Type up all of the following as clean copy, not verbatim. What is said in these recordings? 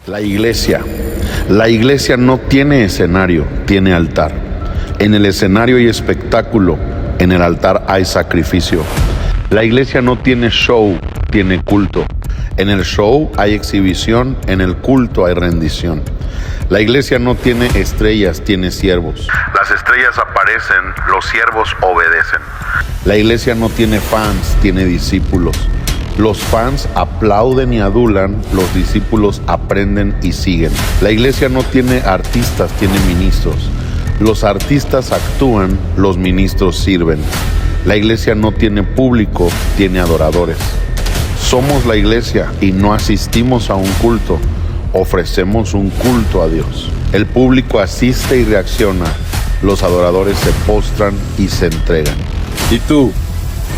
La iglesia no tiene escenario, tiene altar. En el escenario hay espectáculo, en el altar hay sacrificio. La iglesia no tiene show, tiene culto. En el show hay exhibición, en el culto hay rendición. La iglesia no tiene estrellas, tiene siervos. Las estrellas aparecen, los siervos obedecen. La iglesia no tiene fans, tiene discípulos. Los fans aplauden y adulan, los discípulos aprenden y siguen. La iglesia no tiene artistas, tiene ministros. Los artistas actúan, los ministros sirven. La iglesia no tiene público, tiene adoradores. Somos la iglesia y no asistimos a un culto, ofrecemos un culto a Dios. El público asiste y reacciona, los adoradores se postran y se entregan. ¿Y tú?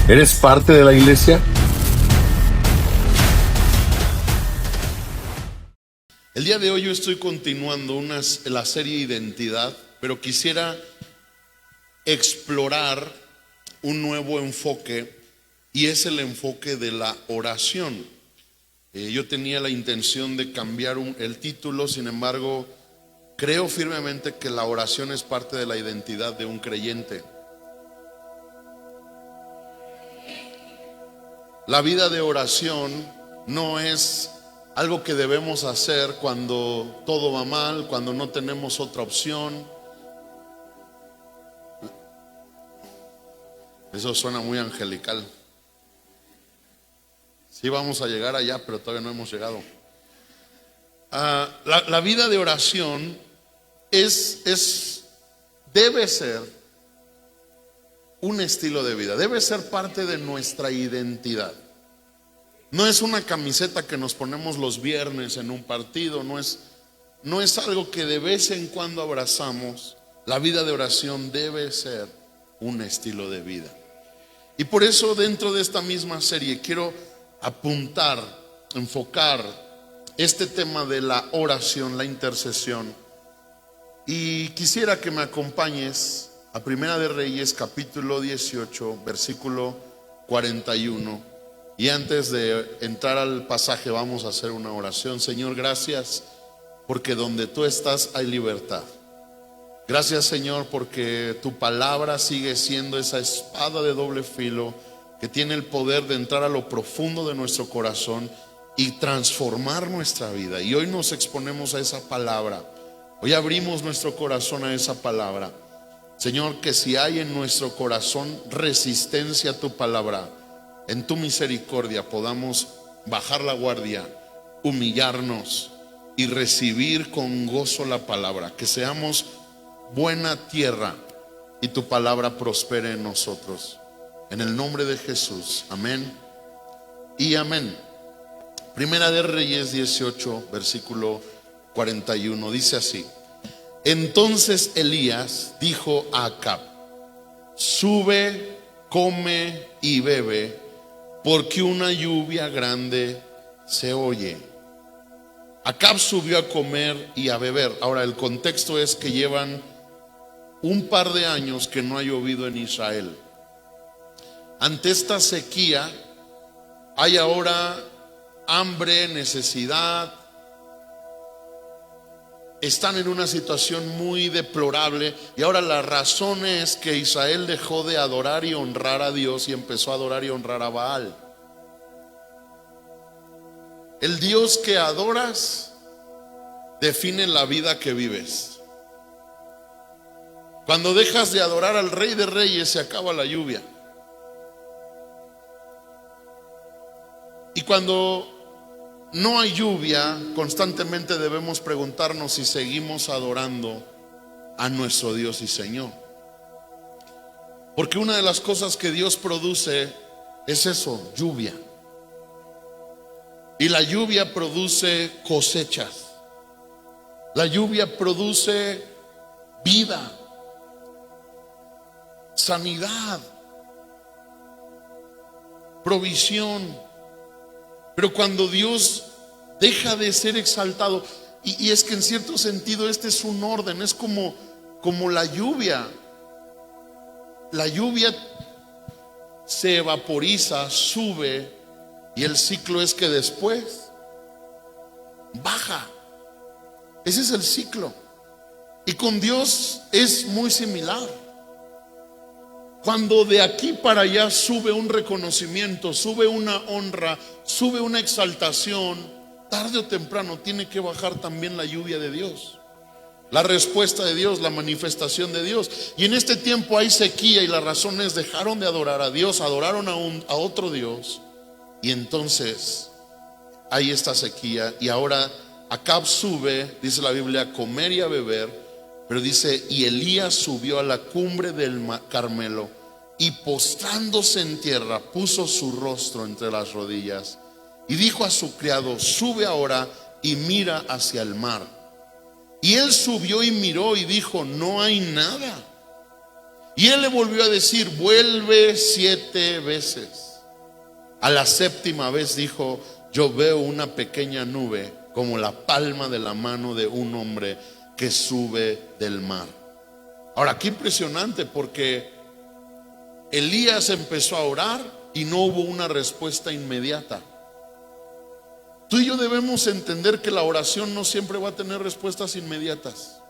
¿Eres parte de la iglesia? El día de hoy yo estoy continuando la serie Identidad, pero quisiera explorar un nuevo enfoque y es el enfoque de la oración. Yo tenía la intención de cambiar el título, sin embargo, creo firmemente que la oración es parte de la identidad de un creyente. La vida de oración no es algo que debemos hacer cuando todo va mal, cuando no tenemos otra opción. Eso suena muy angelical. Sí vamos a llegar allá, pero todavía no hemos llegado. La vida de oración debe ser un estilo de vida, debe ser parte de nuestra identidad. No es una camiseta que nos ponemos los viernes en un partido, no es algo que de vez en cuando abrazamos. La vida de oración debe ser un estilo de vida. Y por eso dentro de esta misma serie quiero apuntar, enfocar este tema de la oración, la intercesión. Y quisiera que me acompañes a Primera de Reyes, capítulo 18, versículo 41. Y antes de entrar al pasaje vamos a hacer una oración. Señor, gracias porque donde tú estás hay libertad. Gracias, Señor, porque tu palabra sigue siendo esa espada de doble filo que tiene el poder de entrar a lo profundo de nuestro corazón y transformar nuestra vida. Y hoy nos exponemos a esa palabra. Hoy abrimos nuestro corazón a esa palabra. Señor, que si hay en nuestro corazón resistencia a tu palabra, en tu misericordia podamos bajar la guardia, humillarnos y recibir con gozo la palabra. Que seamos buena tierra y tu palabra prospere en nosotros. En el nombre de Jesús, amén y amén. Primera de Reyes 18, versículo 41, dice así: Entonces Elías dijo a Acab: Sube, come y bebe, porque una lluvia grande se oye. Acab subió a comer y a beber. Ahora el contexto es que llevan un par de años que no ha llovido en Israel. Ante esta sequía hay ahora hambre, necesidad. Están en una situación muy deplorable. Y ahora la razón es que Israel dejó de adorar y honrar a Dios y empezó a adorar y honrar a Baal. El Dios que adoras define la vida que vives. Cuando dejas de adorar al Rey de Reyes se acaba la lluvia. Y cuando no hay lluvia, constantemente debemos preguntarnos si seguimos adorando a nuestro Dios y Señor. Porque una de las cosas que Dios produce es eso, lluvia. Y la lluvia produce cosechas. La lluvia produce vida, sanidad, provisión. Pero cuando Dios deja de ser exaltado, y es que en cierto sentido este es un orden, es como la lluvia. La lluvia se vaporiza, sube, y el ciclo es que después baja. Ese es el ciclo. Y con Dios es muy similar. Cuando de aquí para allá sube un reconocimiento, sube una honra, sube una exaltación, tarde o temprano tiene que bajar también la lluvia de Dios, la respuesta de Dios, la manifestación de Dios. Y en este tiempo hay sequía, y la razón es: dejaron de adorar a Dios, adoraron a otro Dios, y entonces hay esta sequía. Y ahora Acab sube, dice la Biblia, a comer y a beber. Pero dice: y Elías subió a la cumbre del Carmelo, y postrándose en tierra puso su rostro entre las rodillas y dijo a su criado: sube ahora y mira hacia el mar. Y él subió y miró y dijo: no hay nada. Y él le volvió a decir: vuelve 7 veces. A la 7ª vez dijo: yo veo una pequeña nube como la palma de la mano de un hombre que sube del mar. Ahora, qué impresionante, porque Elías empezó a orar y no hubo una respuesta inmediata. Tú y yo debemos entender que la oración no siempre va a tener respuestas inmediatas.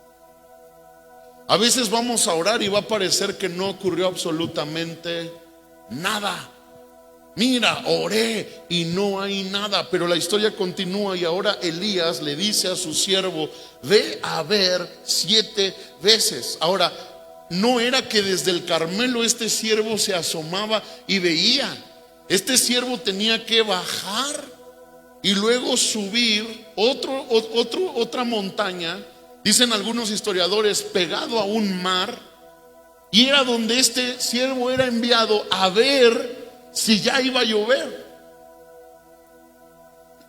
A veces vamos a orar y va a parecer que no ocurrió absolutamente nada. Mira, oré y no hay nada. Pero la historia continúa, y ahora Elías le dice a su siervo: ve a ver 7 veces. Ahora, no era que desde el Carmelo este siervo se asomaba y veía. Este siervo tenía que bajar y luego subir otra montaña, dicen algunos historiadores, pegado a un mar. Y era donde este siervo era enviado a ver si ya iba a llover.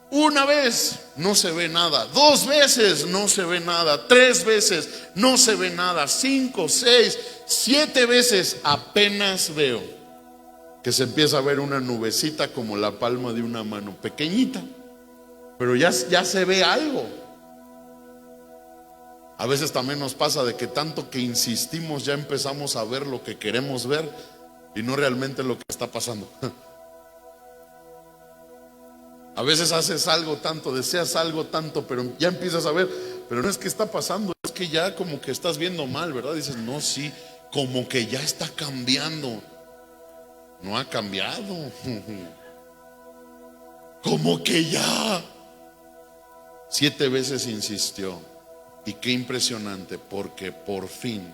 Una vez no se ve nada, 2 veces no se ve nada, 3 veces no se ve nada, 5, 6, 7 veces apenas veo que se empieza a ver una nubecita como la palma de una mano, pequeñita, pero ya se ve algo. A veces también nos pasa de que tanto que insistimos ya empezamos a ver lo que queremos ver y no realmente lo que está pasando. A veces haces algo tanto, deseas algo tanto, pero ya empiezas a ver, pero no es que está pasando, es que ya como que estás viendo mal, ¿verdad? Dices: no, sí, como que ya está cambiando. No ha cambiado. Como que ya. 7 veces insistió. Y qué impresionante, porque por fin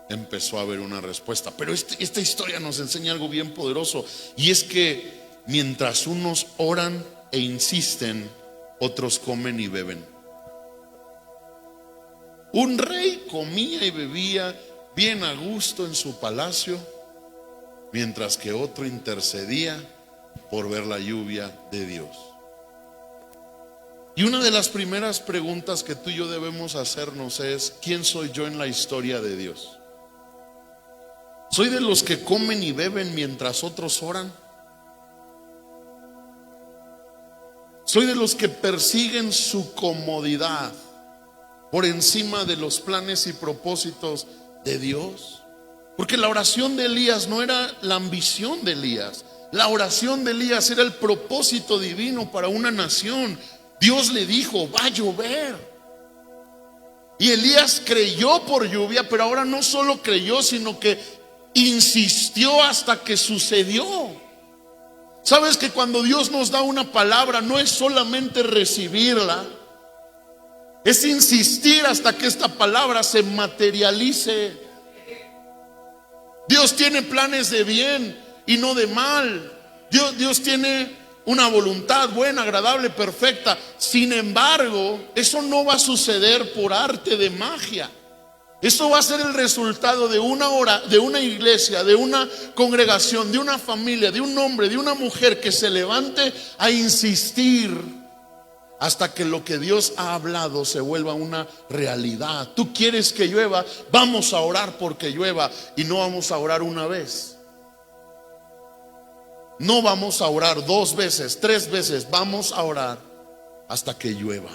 empezó a haber una respuesta. Pero esta historia nos enseña algo bien poderoso, y es que mientras unos oran e insisten, otros comen y beben. Un rey comía y bebía bien a gusto en su palacio, mientras que otro intercedía por ver la lluvia de Dios. Y una de las primeras preguntas que tú y yo debemos hacernos es: ¿quién soy yo en la historia de Dios? ¿Soy de los que comen y beben mientras otros oran? ¿Soy de los que persiguen su comodidad por encima de los planes y propósitos de Dios? Porque la oración de Elías no era la ambición de Elías. La oración de Elías era el propósito divino para una nación. Dios le dijo: va a llover. Y Elías creyó por lluvia, pero ahora no solo creyó, sino que insistió hasta que sucedió. Sabes que cuando Dios nos da una palabra, no es solamente recibirla, es insistir hasta que esta palabra se materialice. Dios tiene planes de bien y no de mal. Dios tiene una voluntad buena, agradable, perfecta. Sin embargo, eso no va a suceder por arte de magia. Eso va a ser el resultado de una hora, de una iglesia, de una congregación, de una familia, de un hombre, de una mujer que se levante a insistir hasta que lo que Dios ha hablado se vuelva una realidad. Tú quieres que llueva, vamos a orar porque llueva, y no vamos a orar una vez. No vamos a orar 2 veces, 3 veces, vamos a orar hasta que llueva.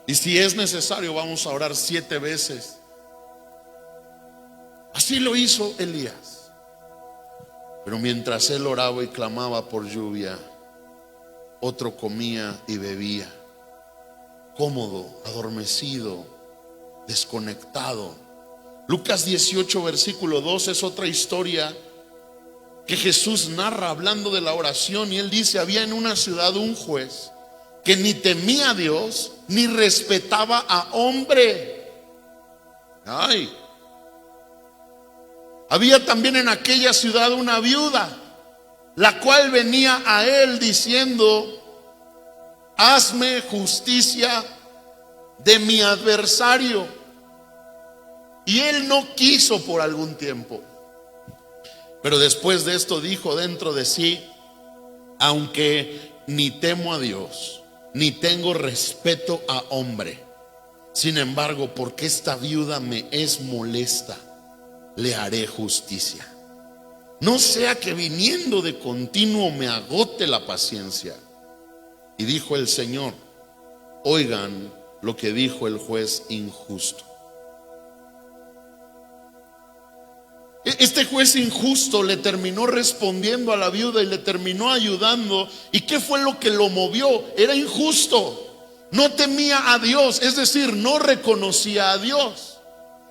Y si es necesario, vamos a orar 7 veces. Así lo hizo Elías. Pero mientras él oraba y clamaba por lluvia, otro comía y bebía. cómodo, adormecido, desconectado. Lucas 18, versículo 2 es otra historia que Jesús narra hablando de la oración, y él dice: había en una ciudad un juez que ni temía a Dios ni respetaba a hombre. Ay. Había también en aquella ciudad una viuda, la cual venía a él diciendo: hazme justicia de mi adversario. Y él no quiso por algún tiempo. Pero después de esto dijo dentro de sí: aunque ni temo a Dios, ni tengo respeto a hombre, sin embargo, porque esta viuda me es molesta, le haré justicia. No sea que viniendo de continuo me agote la paciencia. Y dijo el Señor: oigan lo que dijo el juez injusto. Este juez injusto le terminó respondiendo a la viuda y le terminó ayudando. ¿Y qué fue lo que lo movió? Era injusto. No temía a Dios, es decir, no reconocía a Dios.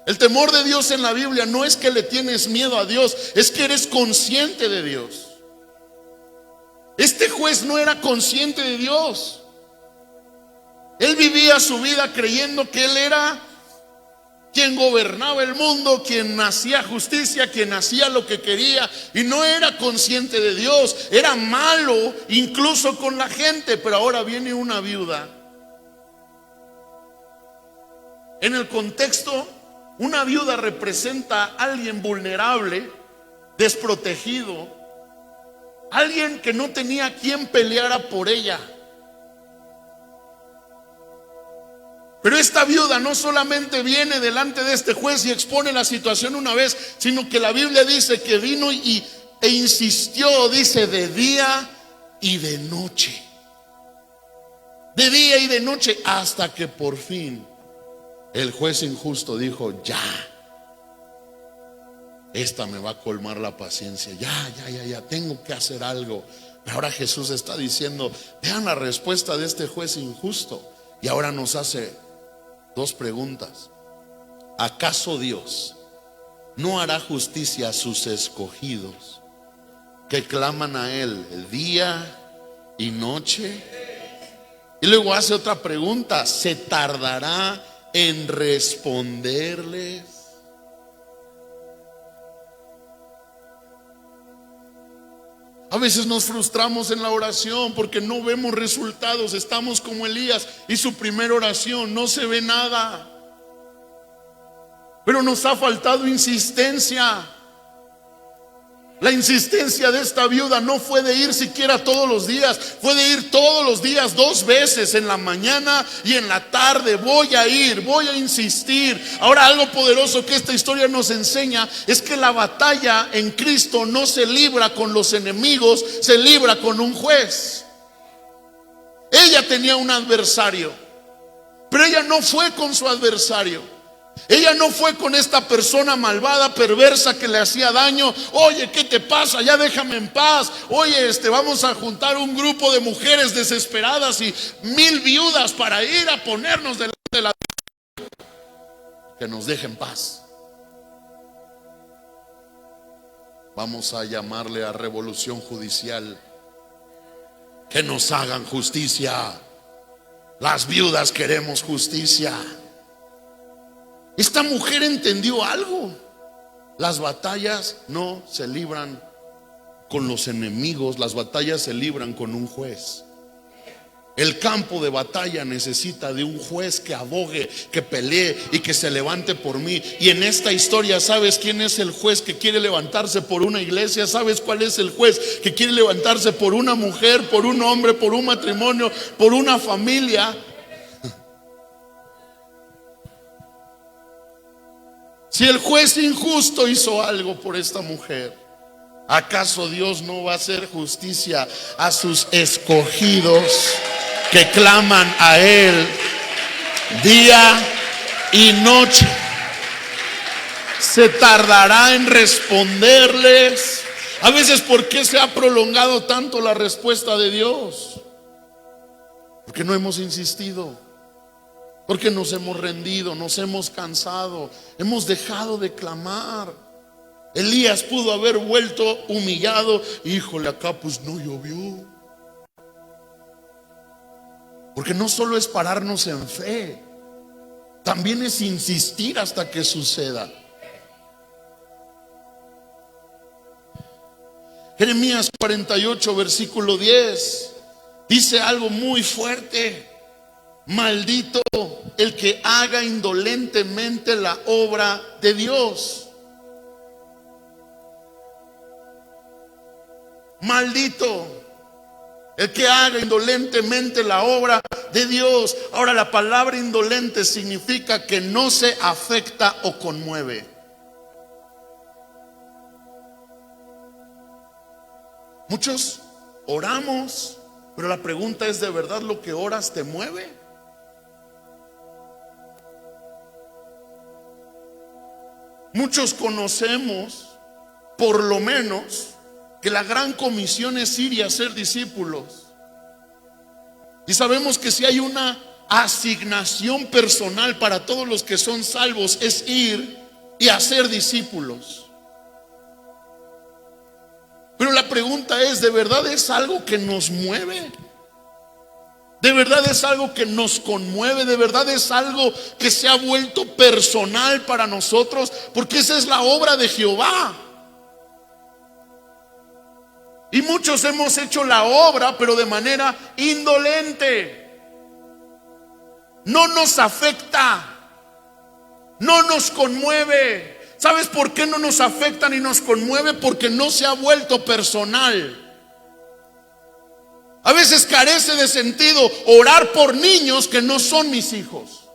El temor de Dios en la Biblia no es que le tienes miedo a Dios, es que eres consciente de Dios. Este juez no era consciente de Dios. Él vivía su vida creyendo que él era quien gobernaba el mundo, quien hacía justicia, quien hacía lo que quería, y no era consciente de Dios. Era malo incluso con la gente. Pero ahora viene una viuda. En el contexto, una viuda representa a alguien vulnerable, desprotegido, alguien que no tenía quien peleara por ella. Pero esta viuda no solamente viene delante de este juez y expone la situación una vez, sino que la Biblia dice que vino e insistió, dice, de día y de noche. De día y de noche, hasta que por fin el juez injusto dijo: ya, esta me va a colmar la paciencia. Ya, tengo que hacer algo. Pero ahora Jesús está diciendo: vean la respuesta de este juez injusto. Y ahora nos hace dos preguntas. ¿Acaso Dios no hará justicia a sus escogidos que claman a Él día y noche? Y luego hace otra pregunta: ¿se tardará en responderles? A veces nos frustramos en la oración porque no vemos resultados. Estamos como Elías y su primera oración, no se ve nada. Pero nos ha faltado insistencia. La insistencia de esta viuda no fue de ir siquiera todos los días, fue de ir todos los días, 2 veces, en la mañana y en la tarde. Voy a ir, voy a insistir. Ahora, algo poderoso que esta historia nos enseña es que la batalla en Cristo no se libra con los enemigos, se libra con un juez. Ella tenía un adversario, pero ella no fue con su adversario. Ella no fue con esta persona malvada, perversa, que le hacía daño. Oye, ¿qué te pasa? Ya déjame en paz. Oye, vamos a juntar un grupo de mujeres desesperadas y 1000 viudas para ir a ponernos delante de la... Que nos deje en paz. Vamos a llamarle a revolución judicial. Que nos hagan justicia. Las viudas queremos justicia. Esta mujer entendió algo. Las batallas no se libran con los enemigos, las batallas se libran con un juez. El campo de batalla necesita de un juez que abogue, que pelee y que se levante por mí. Y en esta historia, ¿sabes quién es el juez que quiere levantarse por una iglesia? ¿Sabes cuál es el juez que quiere levantarse por una mujer, por un hombre, por un matrimonio, por una familia? Si el juez injusto hizo algo por esta mujer, ¿acaso Dios no va a hacer justicia a sus escogidos que claman a Él día y noche? ¿Se tardará en responderles? A veces, ¿por qué se ha prolongado tanto la respuesta de Dios? Porque no hemos insistido. porque nos hemos rendido, nos hemos cansado, hemos dejado de clamar. Elías pudo haber vuelto humillado. Híjole, acá pues no llovió. Porque no solo es pararnos en fe, también es insistir hasta que suceda. Jeremías 48, versículo 10, dice algo muy fuerte. Maldito el que haga indolentemente la obra de Dios. Maldito el que haga indolentemente la obra de Dios. Ahora, la palabra indolente significa que no se afecta o conmueve. Muchos oramos, pero la pregunta es: ¿de verdad lo que oras te mueve? Muchos conocemos, por lo menos, que la gran comisión es ir y hacer discípulos. Y sabemos que si hay una asignación personal para todos los que son salvos, es ir y hacer discípulos. Pero la pregunta es: ¿de verdad es algo que nos mueve? ¿De verdad es algo que nos conmueve? ¿De verdad es algo que se ha vuelto personal para nosotros? Porque esa es la obra de Jehová. Y muchos hemos hecho la obra, pero de manera indolente. No nos afecta, no nos conmueve. ¿Sabes por qué no nos afecta ni nos conmueve? Porque no se ha vuelto personal. A veces carece de sentido orar por niños que no son mis hijos.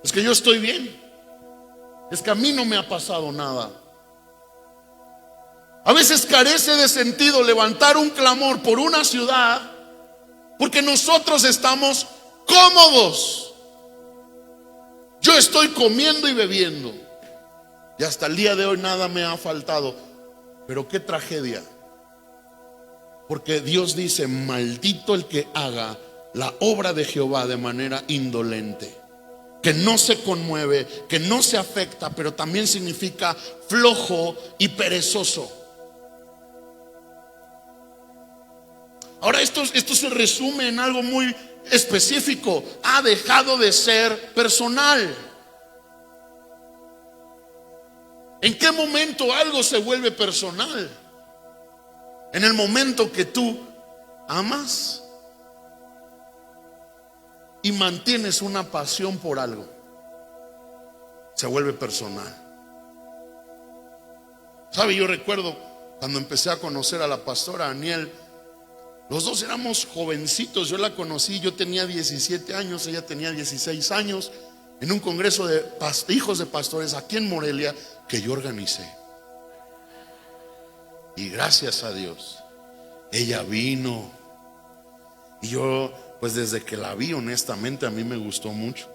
Es que yo estoy bien. Es que a mí no me ha pasado nada. A veces carece de sentido levantar un clamor por una ciudad porque nosotros estamos cómodos. Yo estoy comiendo y bebiendo y hasta el día de hoy nada me ha faltado. Pero qué tragedia, porque Dios dice: maldito el que haga la obra de Jehová de manera indolente, que no se conmueve, que no se afecta, pero también significa flojo y perezoso. Ahora esto se resume en algo muy específico: ha dejado de ser personal. ¿En qué momento algo se vuelve personal? En el momento que tú amas y mantienes una pasión por algo, se vuelve personal. ¿Sabe? Yo recuerdo cuando empecé a conocer a la pastora Aniel. Los dos éramos jovencitos. Yo la conocí, yo tenía 17 años, ella tenía 16 años, en un congreso de hijos de pastores aquí en Morelia que yo organicé. Y gracias a Dios, ella vino. Y yo, pues desde que la vi, honestamente, a mí me gustó mucho.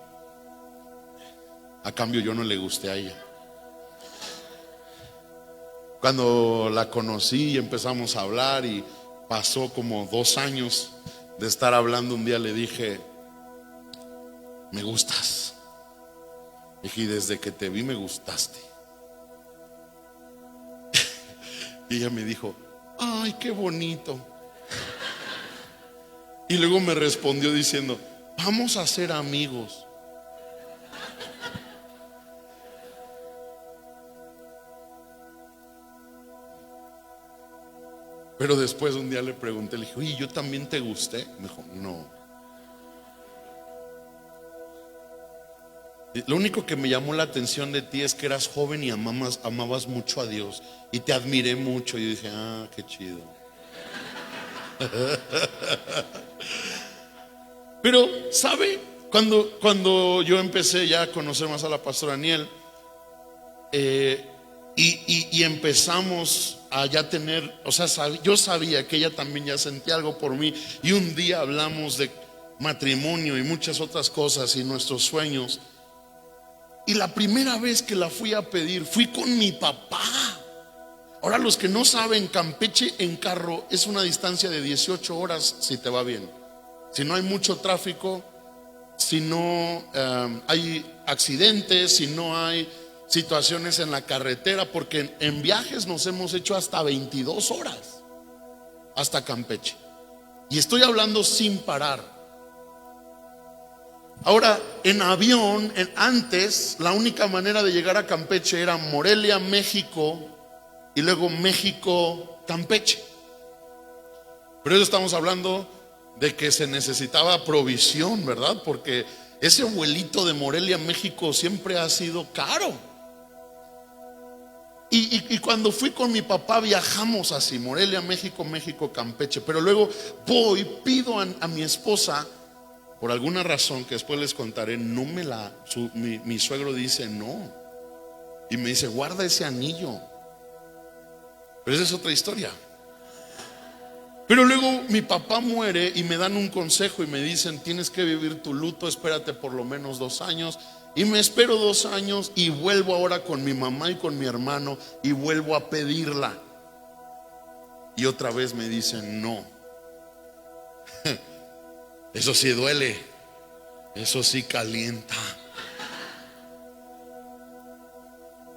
A cambio, yo no le gusté a ella. Cuando la conocí y empezamos a hablar, y pasó como 2 años de estar hablando, un día le dije: me gustas. Dije: y desde que te vi me gustaste. Y ella me dijo: ay, qué bonito. Y luego me respondió diciendo: vamos a ser amigos. Pero después un día le pregunté, le dije: oye, ¿yo también te gusté? Me dijo: no. Lo único que me llamó la atención de ti es que eras joven y amabas mucho a Dios, y te admiré mucho. Y yo dije: ah, qué chido. Pero, ¿sabe? Cuando yo empecé ya a conocer más a la pastora Aniel, y empezamos a ya tener, o sea, yo sabía que ella también ya sentía algo por mí, y un día hablamos de matrimonio y muchas otras cosas y nuestros sueños. Y la primera vez que la fui a pedir, fui con mi papá. Ahora, los que no saben, Campeche en carro es una distancia de 18 horas si te va bien. Si no hay mucho tráfico, si no hay accidentes, si no hay situaciones en la carretera, porque en viajes nos hemos hecho hasta 22 horas hasta Campeche. Y estoy hablando sin parar. Ahora, en avión, antes, la única manera de llegar a Campeche era Morelia, México, y luego México, Campeche. Pero eso estamos hablando de que se necesitaba provisión, ¿verdad? Porque ese vuelito de Morelia a México siempre ha sido caro. Y cuando fui con mi papá viajamos así, Morelia, México, México, Campeche. Pero luego pido a mi esposa, por alguna razón que después les contaré, mi suegro dice no. Y me dice, guarda ese anillo. Pero esa es otra historia. Pero luego mi papá muere y me dan un consejo y me dicen, tienes que vivir tu luto, espérate por lo menos 2 años. Y me espero 2 años y vuelvo ahora con mi mamá y con mi hermano y vuelvo a pedirla. Y otra vez me dicen no. Eso sí duele, eso sí calienta.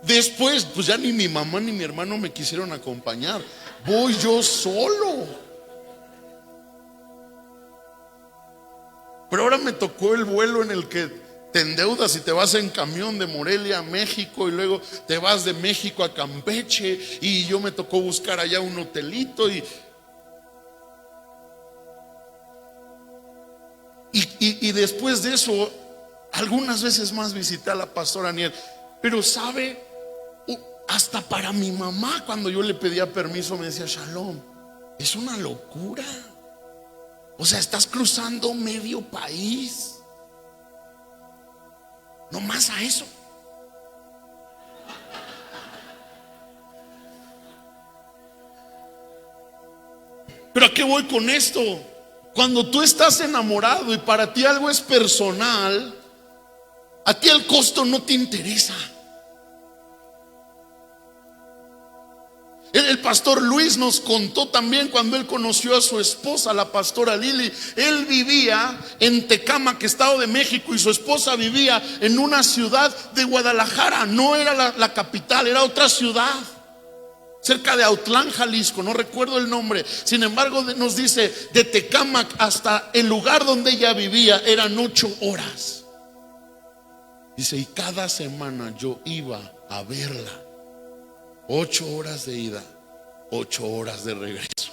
Después, pues ya ni mi mamá ni mi hermano me quisieron acompañar. Voy yo solo. Pero ahora me tocó el vuelo en el que te endeudas y te vas en camión de Morelia a México y luego te vas de México a Campeche, y yo me tocó buscar allá un hotelito y después de eso algunas veces más visité a la pastora Aniel. Pero sabe, hasta para mi mamá, cuando yo le pedía permiso, me decía, Shalom, es una locura. O sea, estás cruzando medio país nomás a eso. Pero ¿a qué voy con esto? Cuando tú estás enamorado y para ti algo es personal, a ti el costo no te interesa. El pastor Luis nos contó también cuando él conoció a su esposa, la pastora Lili. Él vivía en Tecámac, Estado de México, y su esposa vivía en una ciudad de Guadalajara. No era la capital, era otra ciudad, cerca de Autlán, Jalisco, no recuerdo el nombre. Sin embargo, nos dice, de Tecámac hasta el lugar donde ella vivía eran 8 horas. Dice, y cada semana yo iba a verla. 8 horas de ida, 8 horas de regreso.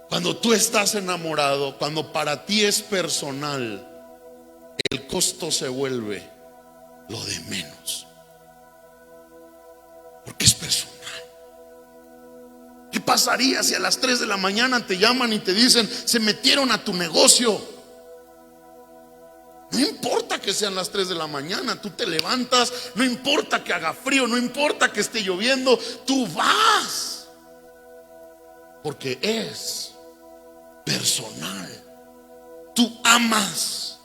Cuando tú estás enamorado, cuando para ti es personal, el costo se vuelve lo de menos, porque es personal. ¿Qué pasaría si a las 3 de la mañana te llaman y te dicen, se metieron a tu negocio? No importa que sean las 3 de la mañana, tú te levantas, no importa que haga frío, no importa que esté lloviendo, tú vas, porque es personal. Tú amas.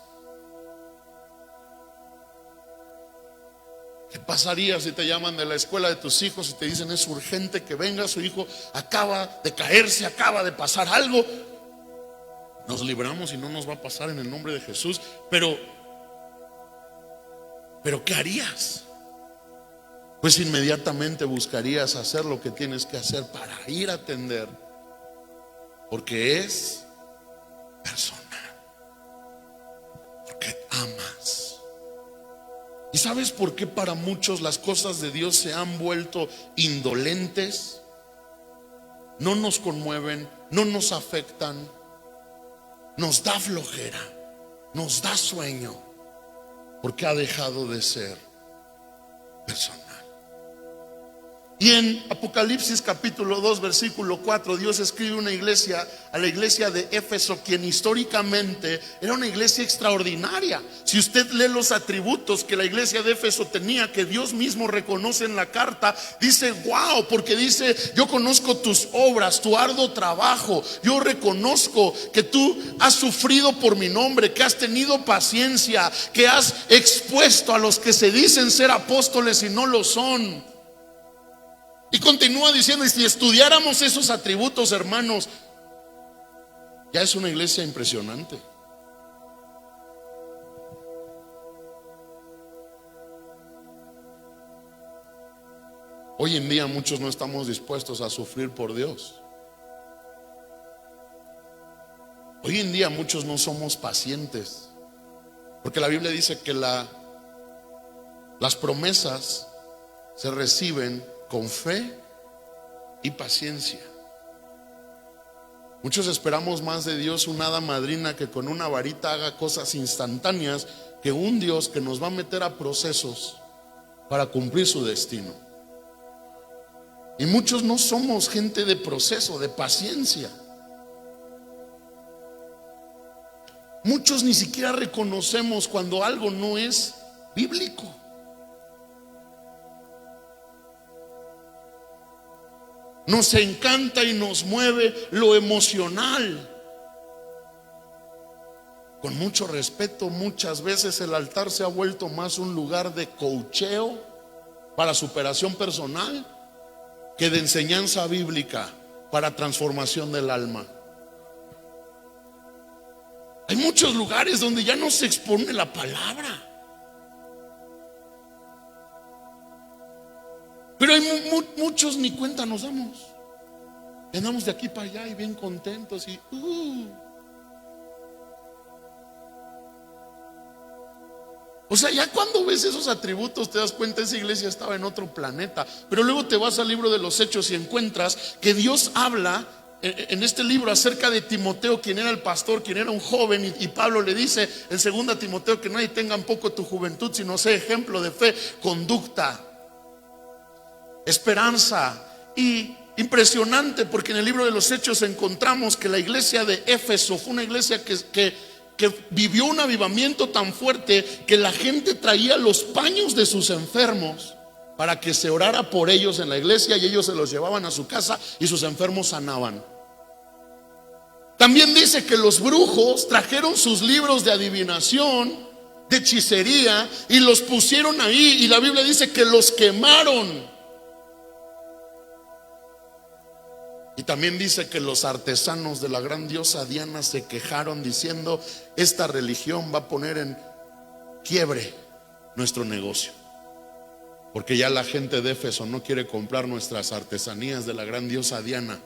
¿Qué pasaría si te llaman de la escuela de tus hijos y te dicen, es urgente que venga, su hijo acaba de caerse, acaba de pasar algo? Nos libramos y no nos va a pasar en el nombre de Jesús. Pero ¿qué harías? Pues inmediatamente buscarías hacer lo que tienes que hacer para ir a atender, porque es personal, porque amas. ¿Y sabes por qué para muchos las cosas de Dios se han vuelto indolentes? No nos conmueven, no nos afectan. Nos da flojera, nos da sueño, porque ha dejado de ser personal. Y en Apocalipsis capítulo 2 versículo 4, Dios escribe a la iglesia de Éfeso, quien históricamente era una iglesia extraordinaria. Si usted lee los atributos que la iglesia de Éfeso tenía, que Dios mismo reconoce en la carta, dice wow, porque dice, yo conozco tus obras, tu arduo trabajo, yo reconozco que tú has sufrido por mi nombre, que has tenido paciencia, que has expuesto a los que se dicen ser apóstoles y no lo son. Y continúa diciendo, y si estudiáramos esos atributos, hermanos, Ya es una iglesia impresionante. Hoy en día muchos no estamos dispuestos a sufrir por Dios. Hoy en día muchos no somos pacientes, porque la Biblia dice que las promesas se reciben con fe y paciencia. Muchos esperamos más de Dios una hada madrina que con una varita haga cosas instantáneas, que un Dios que nos va a meter a procesos para cumplir su destino. Y muchos no somos gente de proceso, de paciencia. Muchos ni siquiera reconocemos cuando algo no es bíblico. Nos encanta y nos mueve lo emocional. Con mucho respeto, muchas veces el altar se ha vuelto más un lugar de coacheo para superación personal que de enseñanza bíblica para transformación del alma. Hay muchos lugares donde ya no se expone la palabra, pero hay muchos ni cuenta nos damos. Andamos de aquí para allá y bien contentos y O sea, ya cuando ves esos atributos te das cuenta, esa iglesia estaba en otro planeta. Pero luego te vas al libro de los Hechos y encuentras que Dios habla en este libro acerca de Timoteo, quien era el pastor, quien era un joven, y Pablo le dice en 2 Timoteo que nadie tenga en poco tu juventud, sino sea ejemplo de fe, conducta, esperanza. Y impresionante, porque en el libro de los Hechos encontramos que la iglesia de Éfeso fue una iglesia que vivió un avivamiento tan fuerte que la gente traía los paños de sus enfermos para que se orara por ellos en la iglesia, y ellos se los llevaban a su casa y sus enfermos sanaban. También dice que los brujos trajeron sus libros de adivinación, de hechicería, y los pusieron ahí, y la Biblia dice que los quemaron. Y también dice que los artesanos de la gran diosa Diana se quejaron diciendo: esta religión va a poner en quiebre nuestro negocio, porque ya la gente de Éfeso no quiere comprar nuestras artesanías de la gran diosa Diana.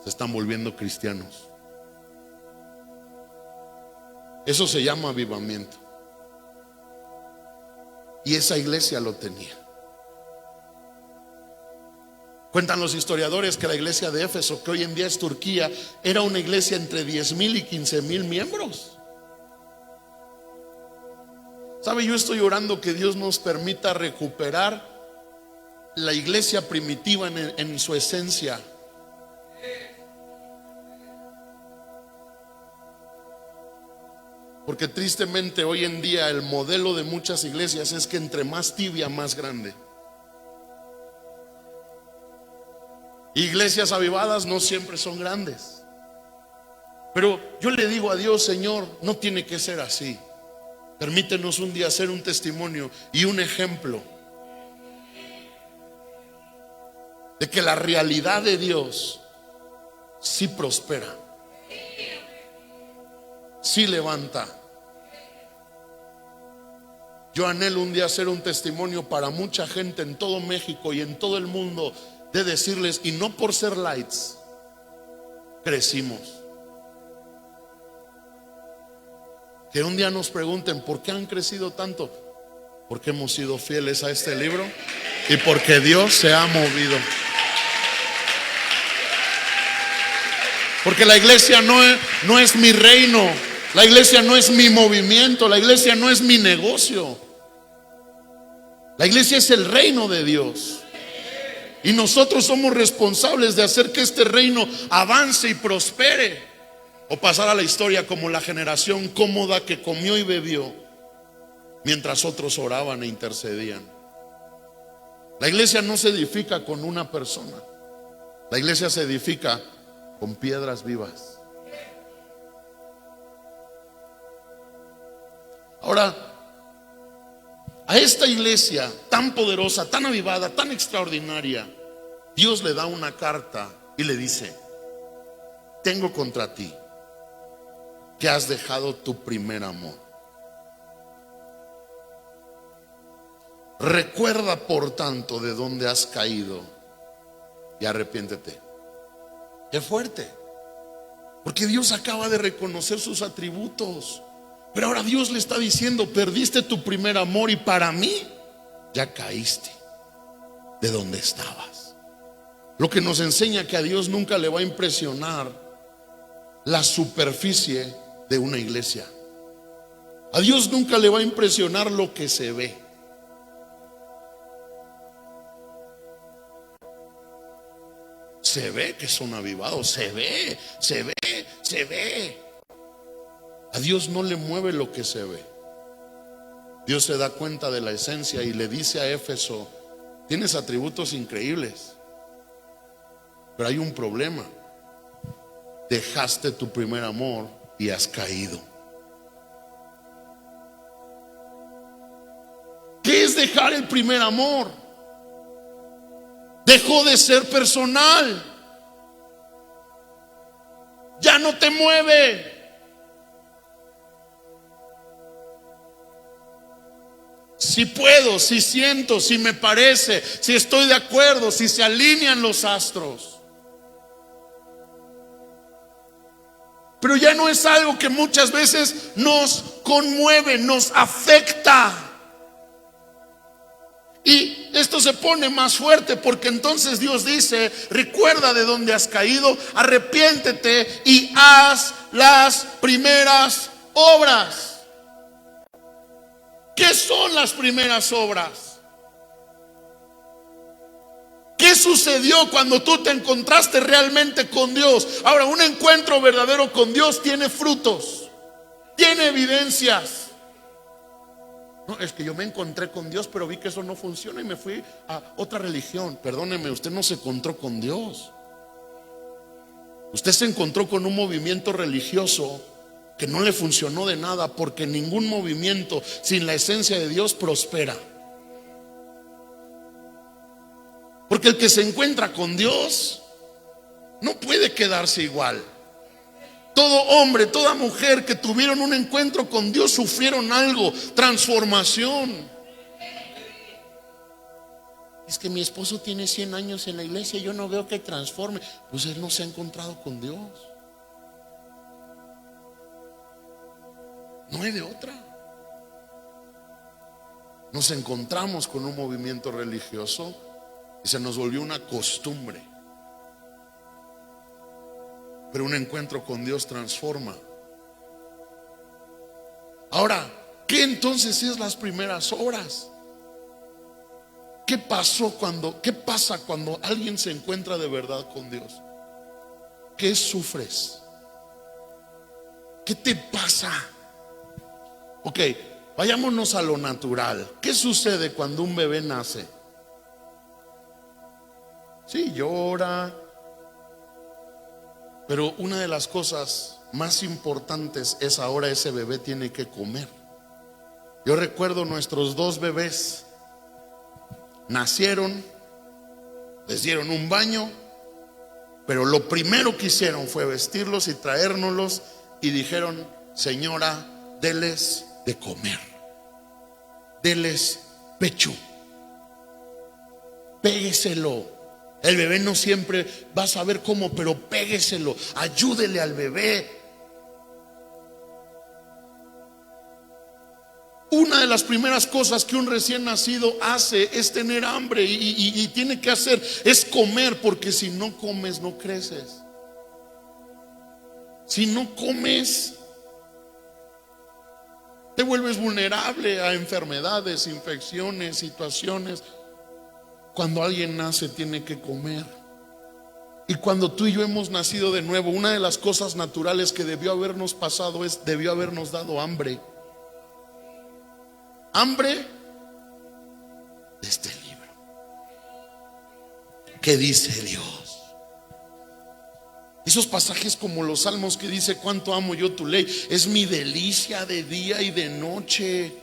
Se están volviendo cristianos. Eso se llama avivamiento. Y esa iglesia lo tenía. Cuentan los historiadores que la iglesia de Éfeso, que hoy en día es Turquía, era una iglesia entre 10,000 y 15,000 miembros. ¿Sabe? Yo estoy orando que Dios nos permita recuperar la iglesia primitiva en su esencia. Porque tristemente hoy en día el modelo de muchas iglesias es que entre más tibia, más grande. Iglesias avivadas no siempre son grandes, pero yo le digo a Dios: Señor, no tiene que ser así. Permítenos un día ser un testimonio y un ejemplo de que la realidad de Dios sí prospera, sí levanta. Yo anhelo un día ser un testimonio para mucha gente en todo México y en todo el mundo, de decirles, y no por ser lights, crecimos. Que un día nos pregunten: ¿por qué han crecido tanto? Porque hemos sido fieles a este libro y porque Dios se ha movido. Porque la iglesia no es mi reino, la iglesia no es mi movimiento, la iglesia no es mi negocio. La iglesia es el reino de Dios. Y nosotros somos responsables de hacer que este reino avance y prospere, o pasar a la historia como la generación cómoda que comió y bebió mientras otros oraban e intercedían. La iglesia no se edifica con una persona, la iglesia se edifica con piedras vivas. Ahora, a esta iglesia tan poderosa, tan avivada, tan extraordinaria, Dios le da una carta y le dice: tengo contra ti que has dejado tu primer amor. Recuerda, por tanto, de dónde has caído y arrepiéntete. Qué fuerte, porque Dios acaba de reconocer sus atributos, pero ahora Dios le está diciendo: perdiste tu primer amor y para mí ya caíste de donde estabas. Lo que nos enseña que a Dios nunca le va a impresionar la superficie de una iglesia. A Dios nunca le va a impresionar lo que se ve. Se ve que son avivados, se ve. A Dios no le mueve lo que se ve. Dios se da cuenta de la esencia y le dice a Éfeso: tienes atributos increíbles, pero hay un problema. Dejaste tu primer amor y has caído. ¿Qué es dejar el primer amor? Dejó de ser personal. Ya no te mueve. Si puedo, si siento, si me parece, si estoy de acuerdo, si se alinean los astros. Pero ya no es algo que muchas veces nos conmueve, nos afecta. Y esto se pone más fuerte porque entonces Dios dice: recuerda de dónde has caído, arrepiéntete y haz las primeras obras. ¿Qué son las primeras obras? ¿Qué sucedió cuando tú te encontraste realmente con Dios? Ahora, un encuentro verdadero con Dios tiene frutos, tiene evidencias. No, es que yo me encontré con Dios, pero vi que eso no funciona y me fui a otra religión. Perdóneme, usted no se encontró con Dios. Usted se encontró con un movimiento religioso que no le funcionó de nada, porque ningún movimiento sin la esencia de Dios prospera. Porque el que se encuentra con Dios no puede quedarse igual. Todo hombre, toda mujer que tuvieron un encuentro con Dios sufrieron algo, transformación. Es que mi esposo tiene 100 años en la iglesia y yo no veo que transforme. Pues él no se ha encontrado con Dios. No hay de otra. Nos encontramos con un movimiento religioso y se nos volvió una costumbre. Pero un encuentro con Dios transforma. Ahora, ¿qué entonces es las primeras obras? ¿Qué pasa cuando alguien se encuentra de verdad con Dios? ¿Qué sufres? ¿Qué te pasa? Ok, vayámonos a lo natural. ¿Qué sucede cuando un bebé nace? Sí, llora. Pero una de las cosas más importantes es: ahora ese bebé tiene que comer. Yo recuerdo nuestros 2 bebés. Nacieron, les dieron un baño, pero lo primero que hicieron fue vestirlos y traérnoslos y dijeron: señora, deles de comer, deles pecho, pégueselo. El bebé no siempre va a saber cómo, pero pégueselo, ayúdele al bebé. Una de las primeras cosas que un recién nacido hace es tener hambre y tiene que hacer es comer, porque si no comes no creces. Si no comes, te vuelves vulnerable a enfermedades, infecciones, situaciones. Cuando alguien nace tiene que comer. Y cuando tú y yo hemos nacido de nuevo, una de las cosas naturales que debió habernos pasado debió habernos dado hambre. Hambre de este libro. ¿Qué dice Dios? Esos pasajes como los salmos que dice: cuánto amo yo tu ley, es mi delicia de día y de noche.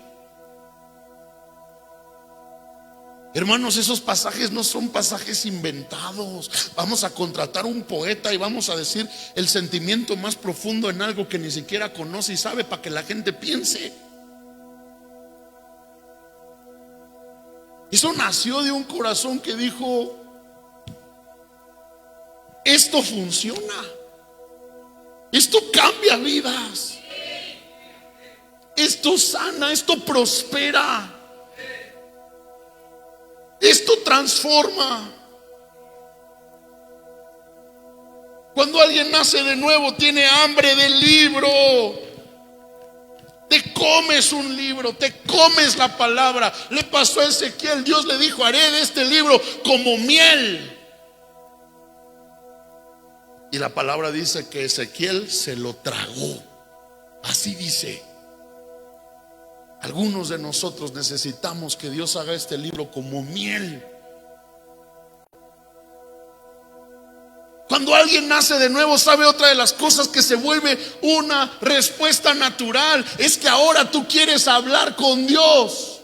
Hermanos, esos pasajes no son pasajes inventados. Vamos a contratar un poeta y vamos a decir el sentimiento más profundo en algo que ni siquiera conoce y sabe, para que la gente piense. Eso nació de un corazón que dijo: esto funciona, esto cambia vidas, esto sana, esto prospera, esto transforma. Cuando alguien nace de nuevo, tiene hambre del libro. Te comes un libro, te comes la palabra. Le pasó a Ezequiel, Dios le dijo: haré de este libro como miel. Y la palabra dice que Ezequiel se lo tragó. Así dice. Algunos de nosotros necesitamos que Dios haga este libro como miel. Cuando alguien nace de nuevo, sabe otra de las cosas que se vuelve una respuesta natural, es que ahora tú quieres hablar con Dios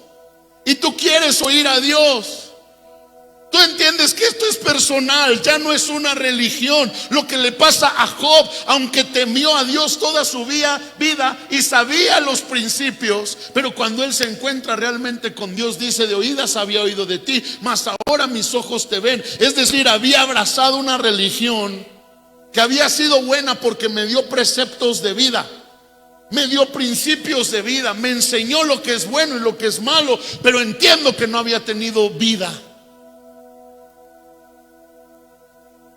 y tú quieres oír a Dios. Tú entiendes que esto es personal, ya no es una religión. Lo que le pasa a Job, aunque temió a Dios toda su vida y sabía los principios, pero cuando él se encuentra realmente con Dios, dice: de oídas había oído de ti, mas ahora mis ojos te ven. Es decir, había abrazado una religión que había sido buena porque me dio preceptos de vida, me dio principios de vida, me enseñó lo que es bueno y lo que es malo, pero entiendo que no había tenido vida.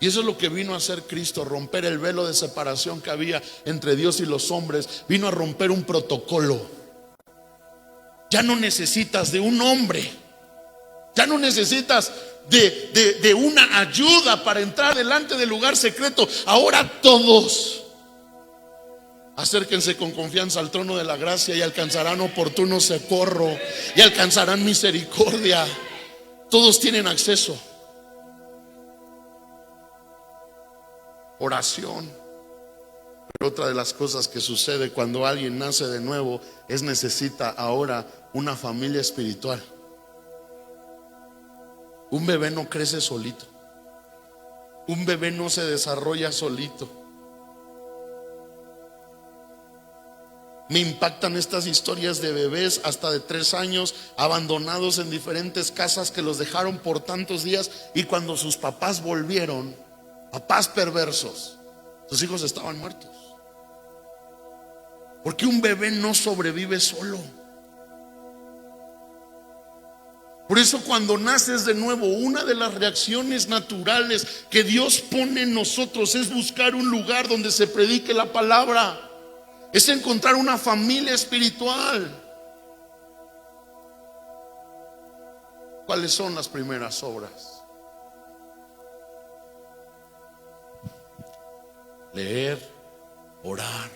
Y eso es lo que vino a hacer Cristo: romper el velo de separación que había entre Dios y los hombres. Vino a romper un protocolo. Ya no necesitas de un hombre, ya no necesitas de una ayuda para entrar delante del lugar secreto. Ahora todos acérquense con confianza al trono de la gracia y alcanzarán oportuno socorro y alcanzarán misericordia. Todos tienen acceso. Oración. Pero otra de las cosas que sucede cuando alguien nace de nuevo es necesita ahora una familia espiritual. Un bebé no crece solito. Un bebé no se desarrolla solito. Me impactan estas historias de bebés hasta de 3 años abandonados en diferentes casas que los dejaron por tantos días, y cuando sus papás volvieron, papás perversos, sus hijos estaban muertos. Porque un bebé no sobrevive solo. Por eso cuando naces de nuevo, una de las reacciones naturales que Dios pone en nosotros es buscar un lugar donde se predique la palabra. Es encontrar una familia espiritual. ¿Cuáles son las primeras obras? Leer, orar,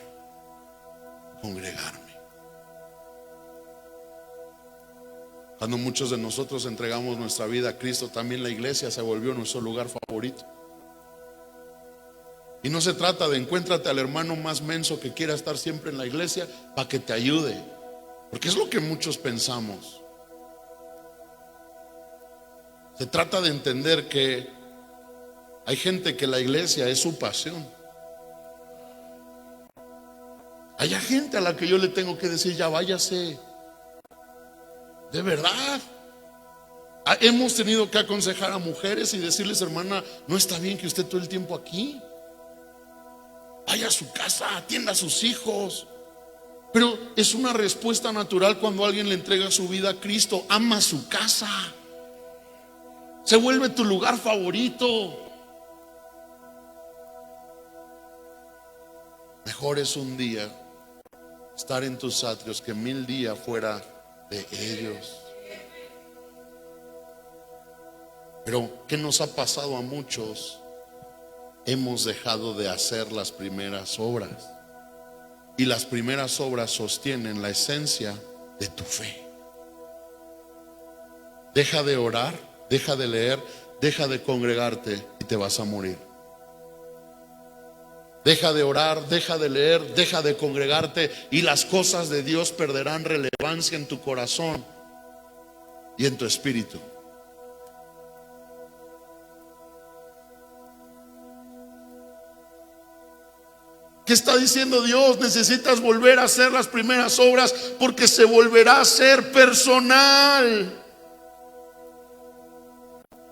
congregarme. Cuando muchos de nosotros entregamos nuestra vida a Cristo, también la iglesia se volvió nuestro lugar favorito. Y no se trata de encuéntrate al hermano más menso que quiera estar siempre en la iglesia para que te ayude, porque es lo que muchos pensamos. Se trata de entender que hay gente que la iglesia es su pasión. Hay gente a la que yo le tengo que decir: ya váyase. De verdad. Hemos tenido que aconsejar a mujeres y decirles: hermana, no está bien que usted todo el tiempo aquí. Vaya a su casa, atienda a sus hijos. Pero es una respuesta natural cuando alguien le entrega su vida a Cristo. Ama su casa, se vuelve tu lugar favorito. Mejor es un día estar en tus atrios que 1000 días fuera de ellos. Pero ¿qué nos ha pasado a muchos? Hemos dejado de hacer las primeras obras. Y las primeras obras sostienen la esencia de tu fe. Deja de orar, deja de leer, deja de congregarte y te vas a morir. Deja de orar, deja de leer, deja de congregarte y las cosas de Dios perderán relevancia en tu corazón y en tu espíritu. ¿Qué está diciendo Dios? Necesitas volver a hacer las primeras obras porque se volverá a ser personal.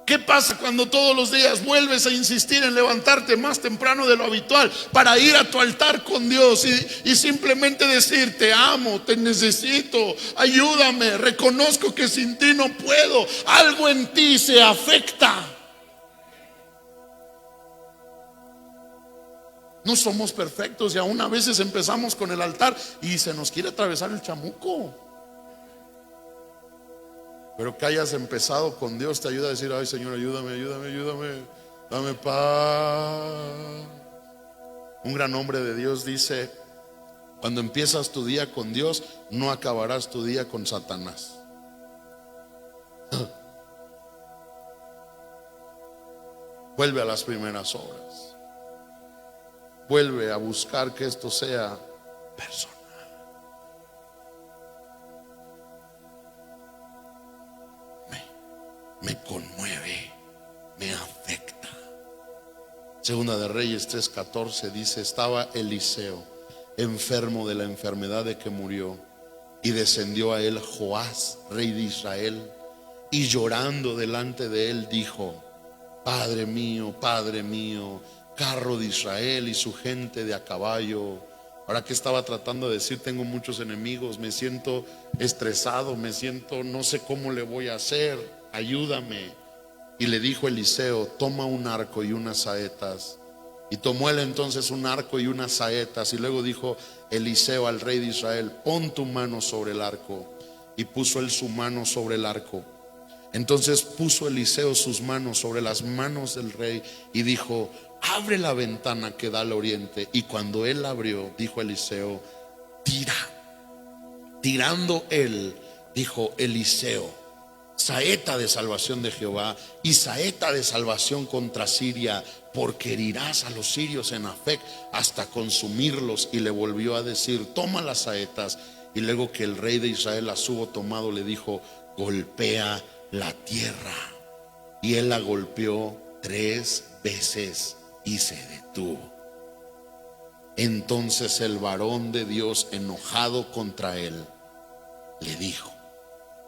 ¿Qué pasa cuando todos los días vuelves a insistir en levantarte más temprano de lo habitual para ir a tu altar con Dios y simplemente decir: te amo, te necesito, ayúdame, reconozco que sin ti no puedo? Algo en ti se afecta. No somos perfectos y aún a veces empezamos con el altar y se nos quiere atravesar el chamuco. Pero que hayas empezado con Dios te ayuda a decir: ay, Señor, ayúdame, ayúdame, ayúdame, dame paz. Un gran hombre de Dios dice: cuando empiezas tu día con Dios, no acabarás tu día con Satanás. Vuelve a las primeras obras. Vuelve a buscar que esto sea personal. Me conmueve, me afecta. Segunda de Reyes 3:14 dice: estaba Eliseo enfermo de la enfermedad de que murió, y descendió a él Joás, rey de Israel, y llorando delante de él dijo: Padre mío, carro de Israel y su gente de a caballo. Ahora que estaba tratando de decir: tengo muchos enemigos, me siento estresado, no sé cómo le voy a hacer, ayúdame. Y le dijo Eliseo: toma un arco y unas saetas. Y tomó él entonces un arco y unas saetas. Y luego dijo Eliseo al rey de Israel: pon tu mano sobre el arco. Y puso él su mano sobre el arco. Entonces puso Eliseo sus manos sobre las manos del rey y dijo: abre la ventana que da al oriente. Y cuando él abrió, dijo Eliseo: tira. Tirando él, dijo Eliseo: saeta de salvación de Jehová y saeta de salvación contra Siria, porque herirás a los sirios en Afec hasta consumirlos. Y le volvió a decir: toma las saetas. Y luego que el rey de Israel las hubo tomado, le dijo: golpea la tierra. Y él la golpeó 3 veces y se detuvo. Entonces el varón de Dios, enojado contra él, le dijo: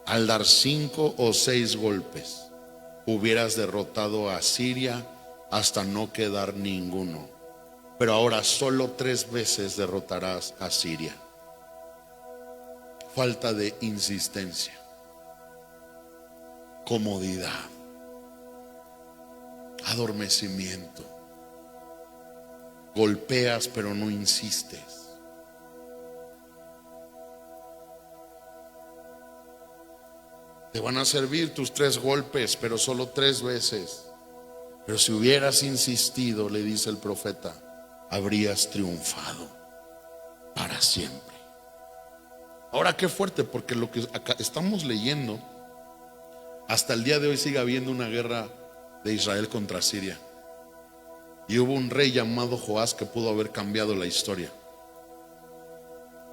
al dar 5 o 6 golpes, hubieras derrotado a Siria hasta no quedar ninguno. Pero ahora solo 3 veces derrotarás a Siria. Falta de insistencia, comodidad, adormecimiento. Golpeas pero no insistes. Te van a servir tus 3 golpes, pero solo 3 veces. Pero si hubieras insistido, le dice el profeta, habrías triunfado para siempre. Ahora qué fuerte, porque lo que acá estamos leyendo, hasta el día de hoy sigue habiendo una guerra de Israel contra Siria. Y hubo un rey llamado Joás que pudo haber cambiado la historia,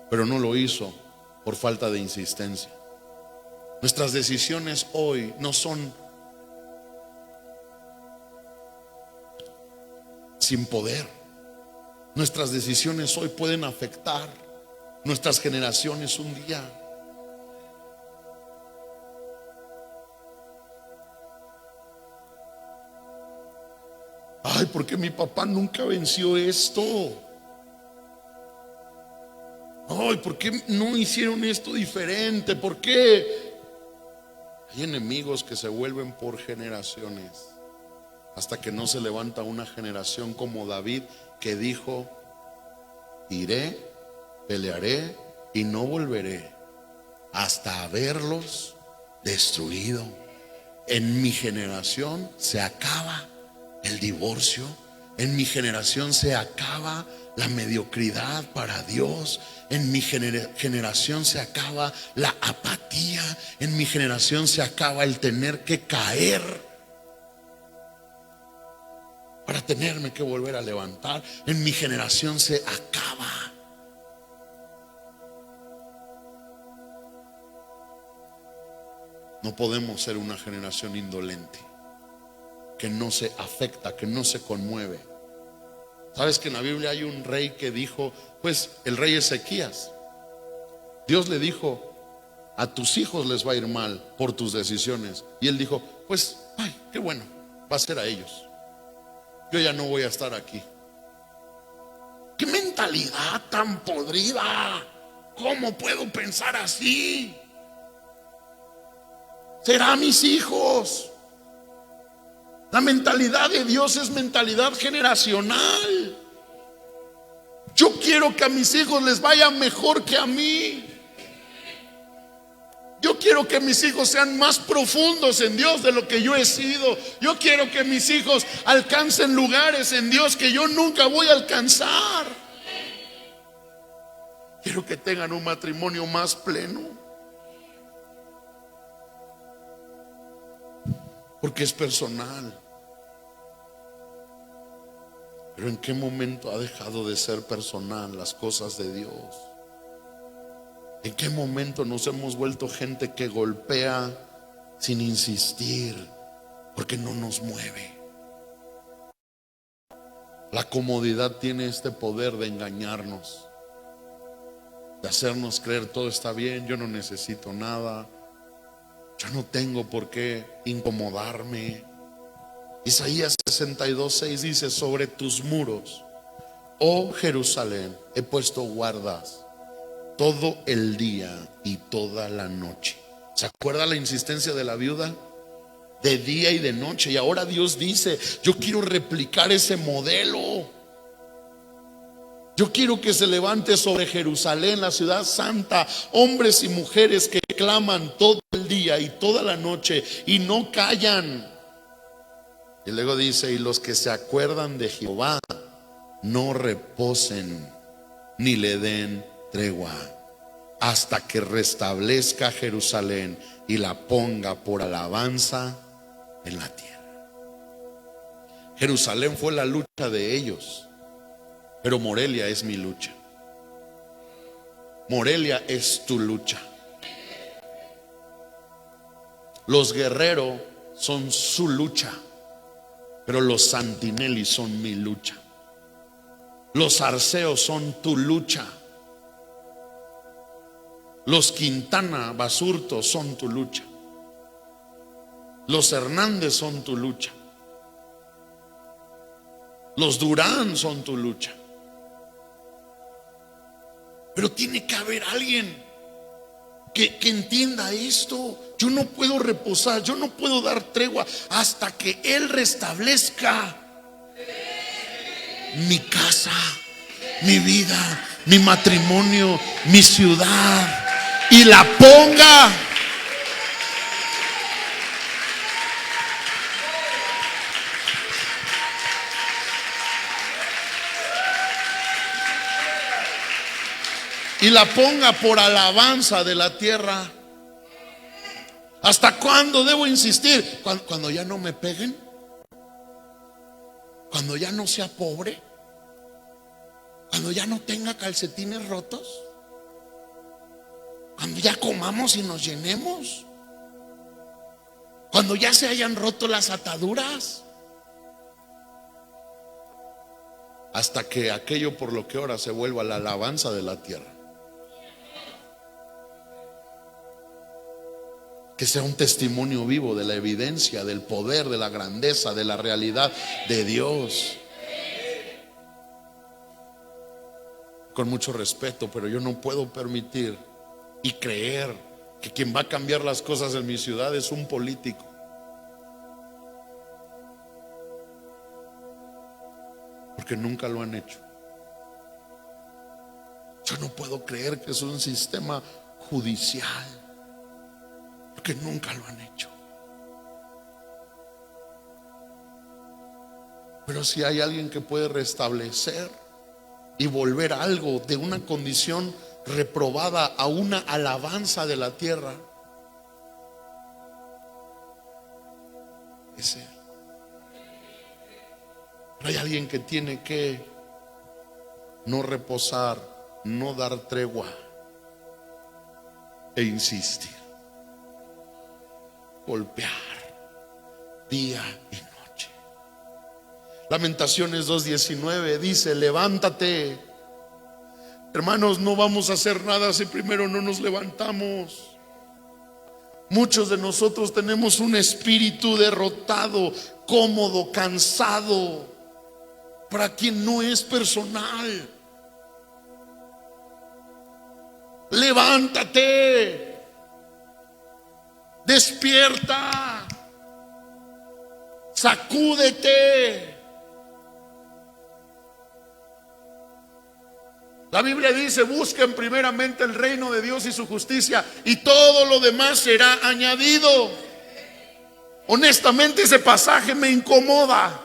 pero no lo hizo por falta de insistencia. Nuestras decisiones hoy no son sin poder. Nuestras decisiones hoy pueden afectar nuestras generaciones un día. Ay, ¿por qué mi papá nunca venció esto? Ay, ¿por qué no hicieron esto diferente? ¿Por qué? Hay enemigos que se vuelven por generaciones, hasta que no se levanta una generación como David, que dijo: iré, pelearé y no volveré hasta haberlos destruido. En mi generación se acaba el divorcio. En mi generación se acaba la mediocridad para Dios. En mi generación se acaba la apatía. En mi generación se acaba el tener que caer para tenerme que volver a levantar. En mi generación se acaba. No podemos ser una generación indolente, que no se afecta, que no se conmueve. Sabes que en la Biblia hay un rey que dijo, pues el rey Ezequías, Dios le dijo: a tus hijos les va a ir mal por tus decisiones. Y él dijo: pues, ay, qué bueno, va a ser a ellos. Yo ya no voy a estar aquí. ¡Qué mentalidad tan podrida! ¿Cómo puedo pensar así? Será mis hijos. La mentalidad de Dios es mentalidad generacional. Yo quiero que a mis hijos les vaya mejor que a mí. Yo quiero que mis hijos sean más profundos en Dios de lo que yo he sido. Yo quiero que mis hijos alcancen lugares en Dios que yo nunca voy a alcanzar. Quiero que tengan un matrimonio más pleno, porque es personal. Pero ¿en qué momento ha dejado de ser personal las cosas de Dios? ¿En qué momento nos hemos vuelto gente que golpea sin insistir porque no nos mueve? La comodidad tiene este poder de engañarnos, de hacernos creer todo está bien, yo no necesito nada, yo no tengo por qué incomodarme. Isaías 62:6 dice: sobre tus muros, oh Jerusalén, he puesto guardas todo el día y toda la noche. ¿Se acuerda la insistencia de la viuda? De día y de noche. Y ahora Dios dice: yo quiero replicar ese modelo. Yo quiero que se levante sobre Jerusalén, la ciudad santa, hombres y mujeres que claman todo el día y toda la noche y no callan. Y luego dice: y los que se acuerdan de Jehová no reposen ni le den tregua hasta que restablezca Jerusalén y la ponga por alabanza en la tierra. Jerusalén fue la lucha de ellos, pero Morelia es mi lucha. Morelia es tu lucha. Los guerreros son su lucha, pero los Santinelli son mi lucha. Los Arceos son tu lucha. Los Quintana, Basurto son tu lucha. Los Hernández son tu lucha. Los Durán son tu lucha. Pero tiene que haber alguien que entienda esto. Yo no puedo reposar, yo no puedo dar tregua hasta que Él restablezca mi casa, mi vida, mi matrimonio, mi ciudad, y la ponga por alabanza de la tierra. ¿Hasta cuándo debo insistir? Cuando ya no me peguen, cuando ya no sea pobre, cuando ya no tenga calcetines rotos, cuando ya comamos y nos llenemos, cuando ya se hayan roto las ataduras, hasta que aquello por lo que ora se vuelva la alabanza de la tierra. Que sea un testimonio vivo de la evidencia, del poder, de la grandeza, de la realidad de Dios. Con mucho respeto, pero yo no puedo permitir y creer que quien va a cambiar las cosas en mi ciudad es un político. Porque nunca lo han hecho. Yo no puedo creer que es un sistema judicial, porque nunca lo han hecho. Pero si hay alguien que puede restablecer y volver algo de una condición reprobada a una alabanza de la tierra, es Él. Pero hay alguien que tiene que no reposar, no dar tregua e insistir, golpear día y noche. Lamentaciones 2:19 dice: levántate. Hermanos, no vamos a hacer nada si primero no nos levantamos. Muchos de nosotros tenemos un espíritu derrotado, cómodo, cansado, para quien no es personal. Levántate, despierta, sacúdete. La Biblia dice: busquen primeramente el reino de Dios y su justicia, y todo lo demás será añadido. Honestamente, ese pasaje me incomoda.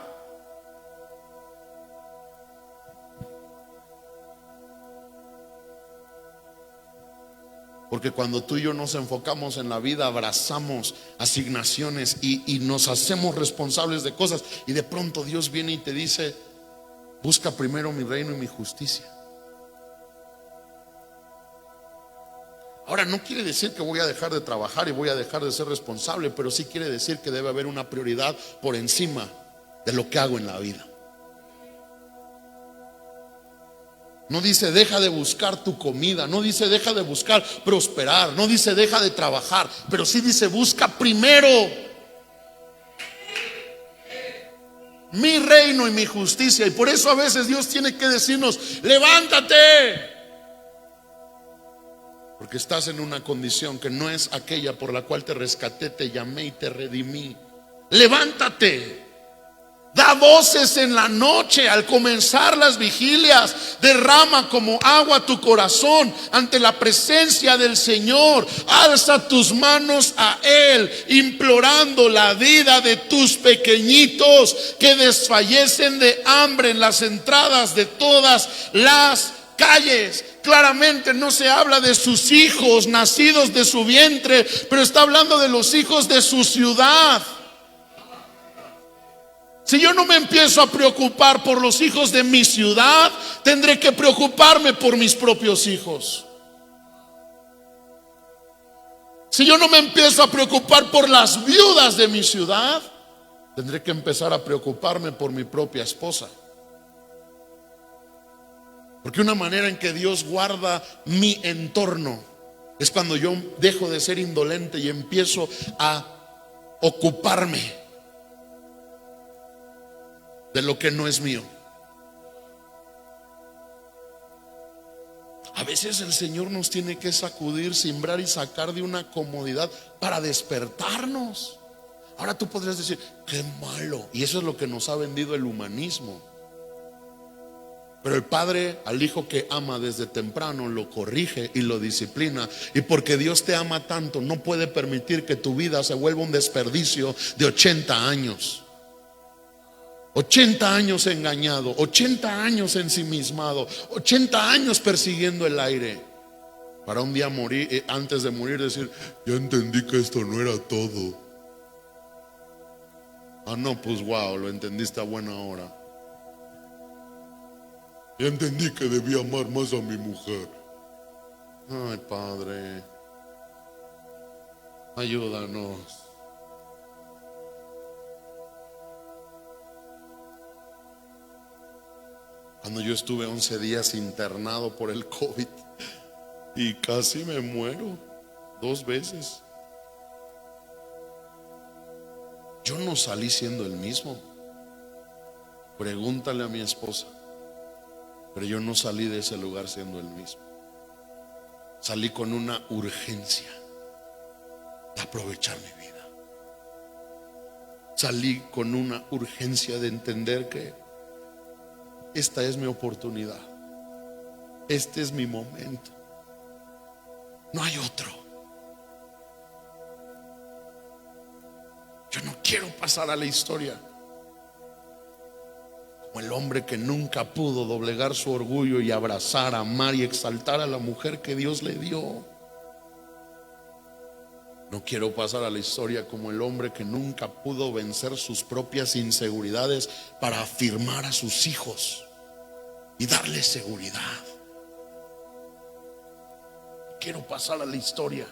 Porque cuando tú y yo nos enfocamos en la vida, abrazamos asignaciones y nos hacemos responsables de cosas, y de pronto Dios viene y te dice: busca primero mi reino y mi justicia. Ahora, no quiere decir que voy a dejar de trabajar y voy a dejar de ser responsable, pero sí quiere decir que debe haber una prioridad por encima de lo que hago en la vida. No dice deja de buscar tu comida, no dice deja de buscar prosperar, no dice deja de trabajar, pero sí dice busca primero mi reino y mi justicia. Y por eso a veces Dios tiene que decirnos: levántate, porque estás en una condición que no es aquella por la cual te rescaté, te llamé y te redimí. Levántate. Da voces en la noche al comenzar las vigilias. Derrama como agua tu corazón ante la presencia del Señor. Alza tus manos a Él, implorando la vida de tus pequeñitos que desfallecen de hambre en las entradas de todas las calles. Claramente no se habla de sus hijos nacidos de su vientre, pero está hablando de los hijos de su ciudad. Si yo no me empiezo a preocupar por los hijos de mi ciudad, tendré que preocuparme por mis propios hijos. Si yo no me empiezo a preocupar por las viudas de mi ciudad, tendré que empezar a preocuparme por mi propia esposa. Porque una manera en que Dios guarda mi entorno es cuando yo dejo de ser indolente y empiezo a ocuparme de lo que no es mío. A veces el Señor nos tiene que sacudir, simbrar y sacar de una comodidad para despertarnos. Ahora tú podrías decir: qué malo. Y eso es lo que nos ha vendido el humanismo. Pero el padre al hijo que ama desde temprano lo corrige y lo disciplina. Y porque Dios te ama tanto, no puede permitir que tu vida se vuelva un desperdicio de 80 años. 80 años engañado, 80 años ensimismado, 80 años persiguiendo el aire, para un día morir, antes de morir decir: ya entendí que esto no era todo. Ah, no, pues wow, lo entendiste a buena hora. Ya entendí que debía amar más a mi mujer. Ay, Padre, ayúdanos. Cuando yo estuve 11 días internado por el COVID y casi me muero 2 veces, yo no salí siendo el mismo. Pregúntale a mi esposa. Pero yo no salí de ese lugar siendo el mismo. Salí con una urgencia de aprovechar mi vida. Salí con una urgencia de entender que esta es mi oportunidad. Este es mi momento. No hay otro. Yo no quiero pasar a la historia como el hombre que nunca pudo doblegar su orgullo y abrazar, amar y exaltar a la mujer que Dios le dio. No quiero pasar a la historia como el hombre que nunca pudo vencer sus propias inseguridades para afirmar a sus hijos y darles seguridad. Quiero pasar a la historia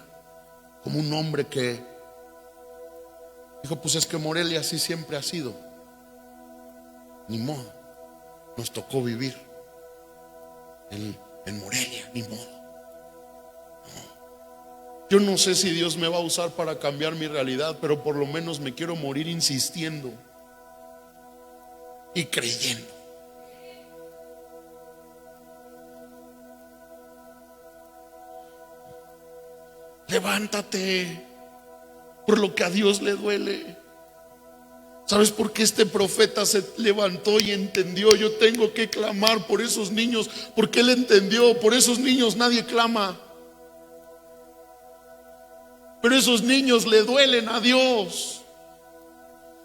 como un hombre que dijo: pues es que Morelia así siempre ha sido. ni modo. Nos tocó vivir en Morelia, ni modo. Yo no sé si Dios me va a usar para cambiar mi realidad, pero por lo menos me quiero morir insistiendo y creyendo. Levántate por lo que a Dios le duele. ¿Sabes por qué este profeta se levantó y entendió? Yo tengo que clamar por esos niños, porque él entendió. Por esos niños nadie clama, pero esos niños le duelen a Dios.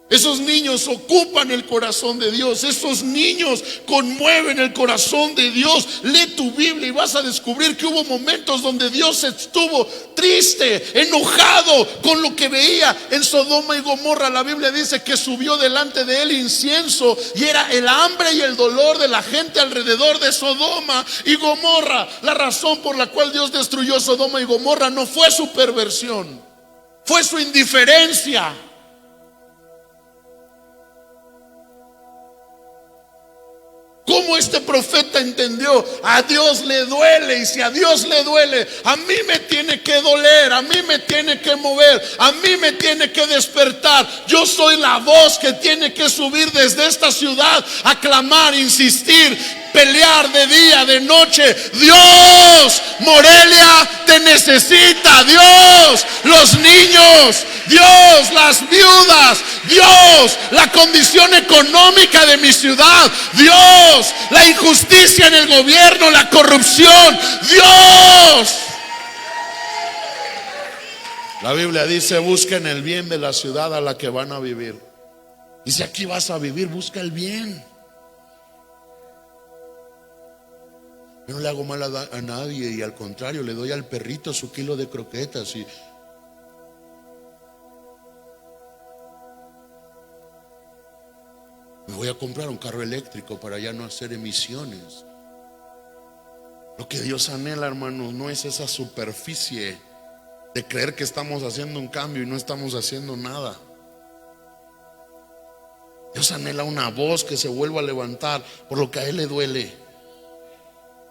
Esos niños ocupan el corazón de Dios. Esos niños conmueven el corazón de Dios. Lee tu Biblia y vas a descubrir que hubo momentos donde Dios estuvo triste, enojado con lo que veía en Sodoma y Gomorra. La Biblia dice que subió delante de él incienso, y era el hambre y el dolor de la gente alrededor de Sodoma y Gomorra. La razón por la cual Dios destruyó Sodoma y Gomorra no fue su perversión, fue su indiferencia. ¿Cómo este profeta entendió? A Dios le duele, y si a Dios le duele, a mí me tiene que doler, a mí me tiene que mover, a mí me tiene que despertar. Yo soy la voz que tiene que subir desde esta ciudad a clamar, insistir, pelear de día, de noche. Dios, Morelia te necesita. Dios, los niños. Dios, las viudas. Dios, la condición económica de mi ciudad. Dios, la injusticia en el gobierno, la corrupción. Dios. La Biblia dice: busquen el bien de la ciudad a la que van a vivir. Y si aquí vas a vivir, busca el bien. Yo no le hago mal a nadie, y al contrario, le doy al perrito su kilo de croquetas. Y me voy a comprar un carro eléctrico para ya no hacer emisiones. Lo que Dios anhela, hermanos, no es esa superficie de creer que estamos haciendo un cambio y no estamos haciendo nada. Dios anhela una voz que se vuelva a levantar por lo que a Él le duele.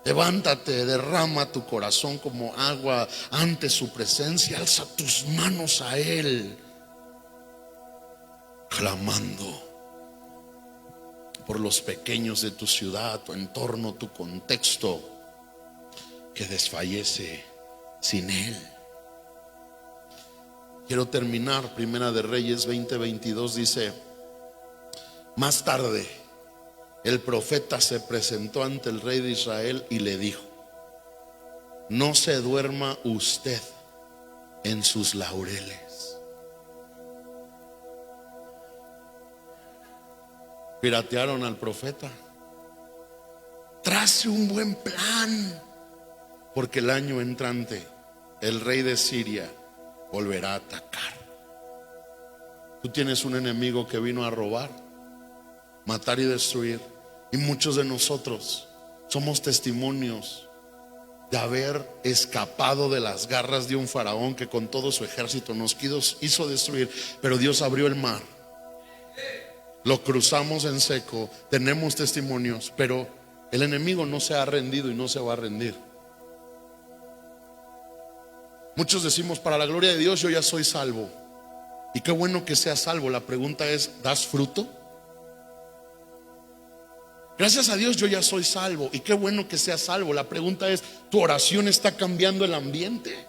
Levántate, derrama tu corazón como agua ante su presencia. Alza tus manos a Él, clamando por los pequeños de tu ciudad, tu entorno, tu contexto, que desfallece sin Él. Quiero terminar. Primera de Reyes 20:22 dice: más tarde el profeta se presentó ante el rey de Israel y le dijo: no se duerma usted en sus laureles. Piratearon al profeta. Trace un buen plan, porque el año entrante el rey de Siria volverá a atacar. Tú tienes un enemigo que vino a robar, matar y destruir. Y muchos de nosotros somos testimonios de haber escapado de las garras de un faraón que con todo su ejército nos hizo destruir. Pero Dios abrió el mar, lo cruzamos en seco. Tenemos testimonios, pero el enemigo no se ha rendido y no se va a rendir. Muchos decimos: para la gloria de Dios yo ya soy salvo. Y qué bueno que seas salvo. La pregunta es: ¿das fruto? Gracias a Dios yo ya soy salvo, y qué bueno que seas salvo. La pregunta es: ¿tu oración está cambiando el ambiente?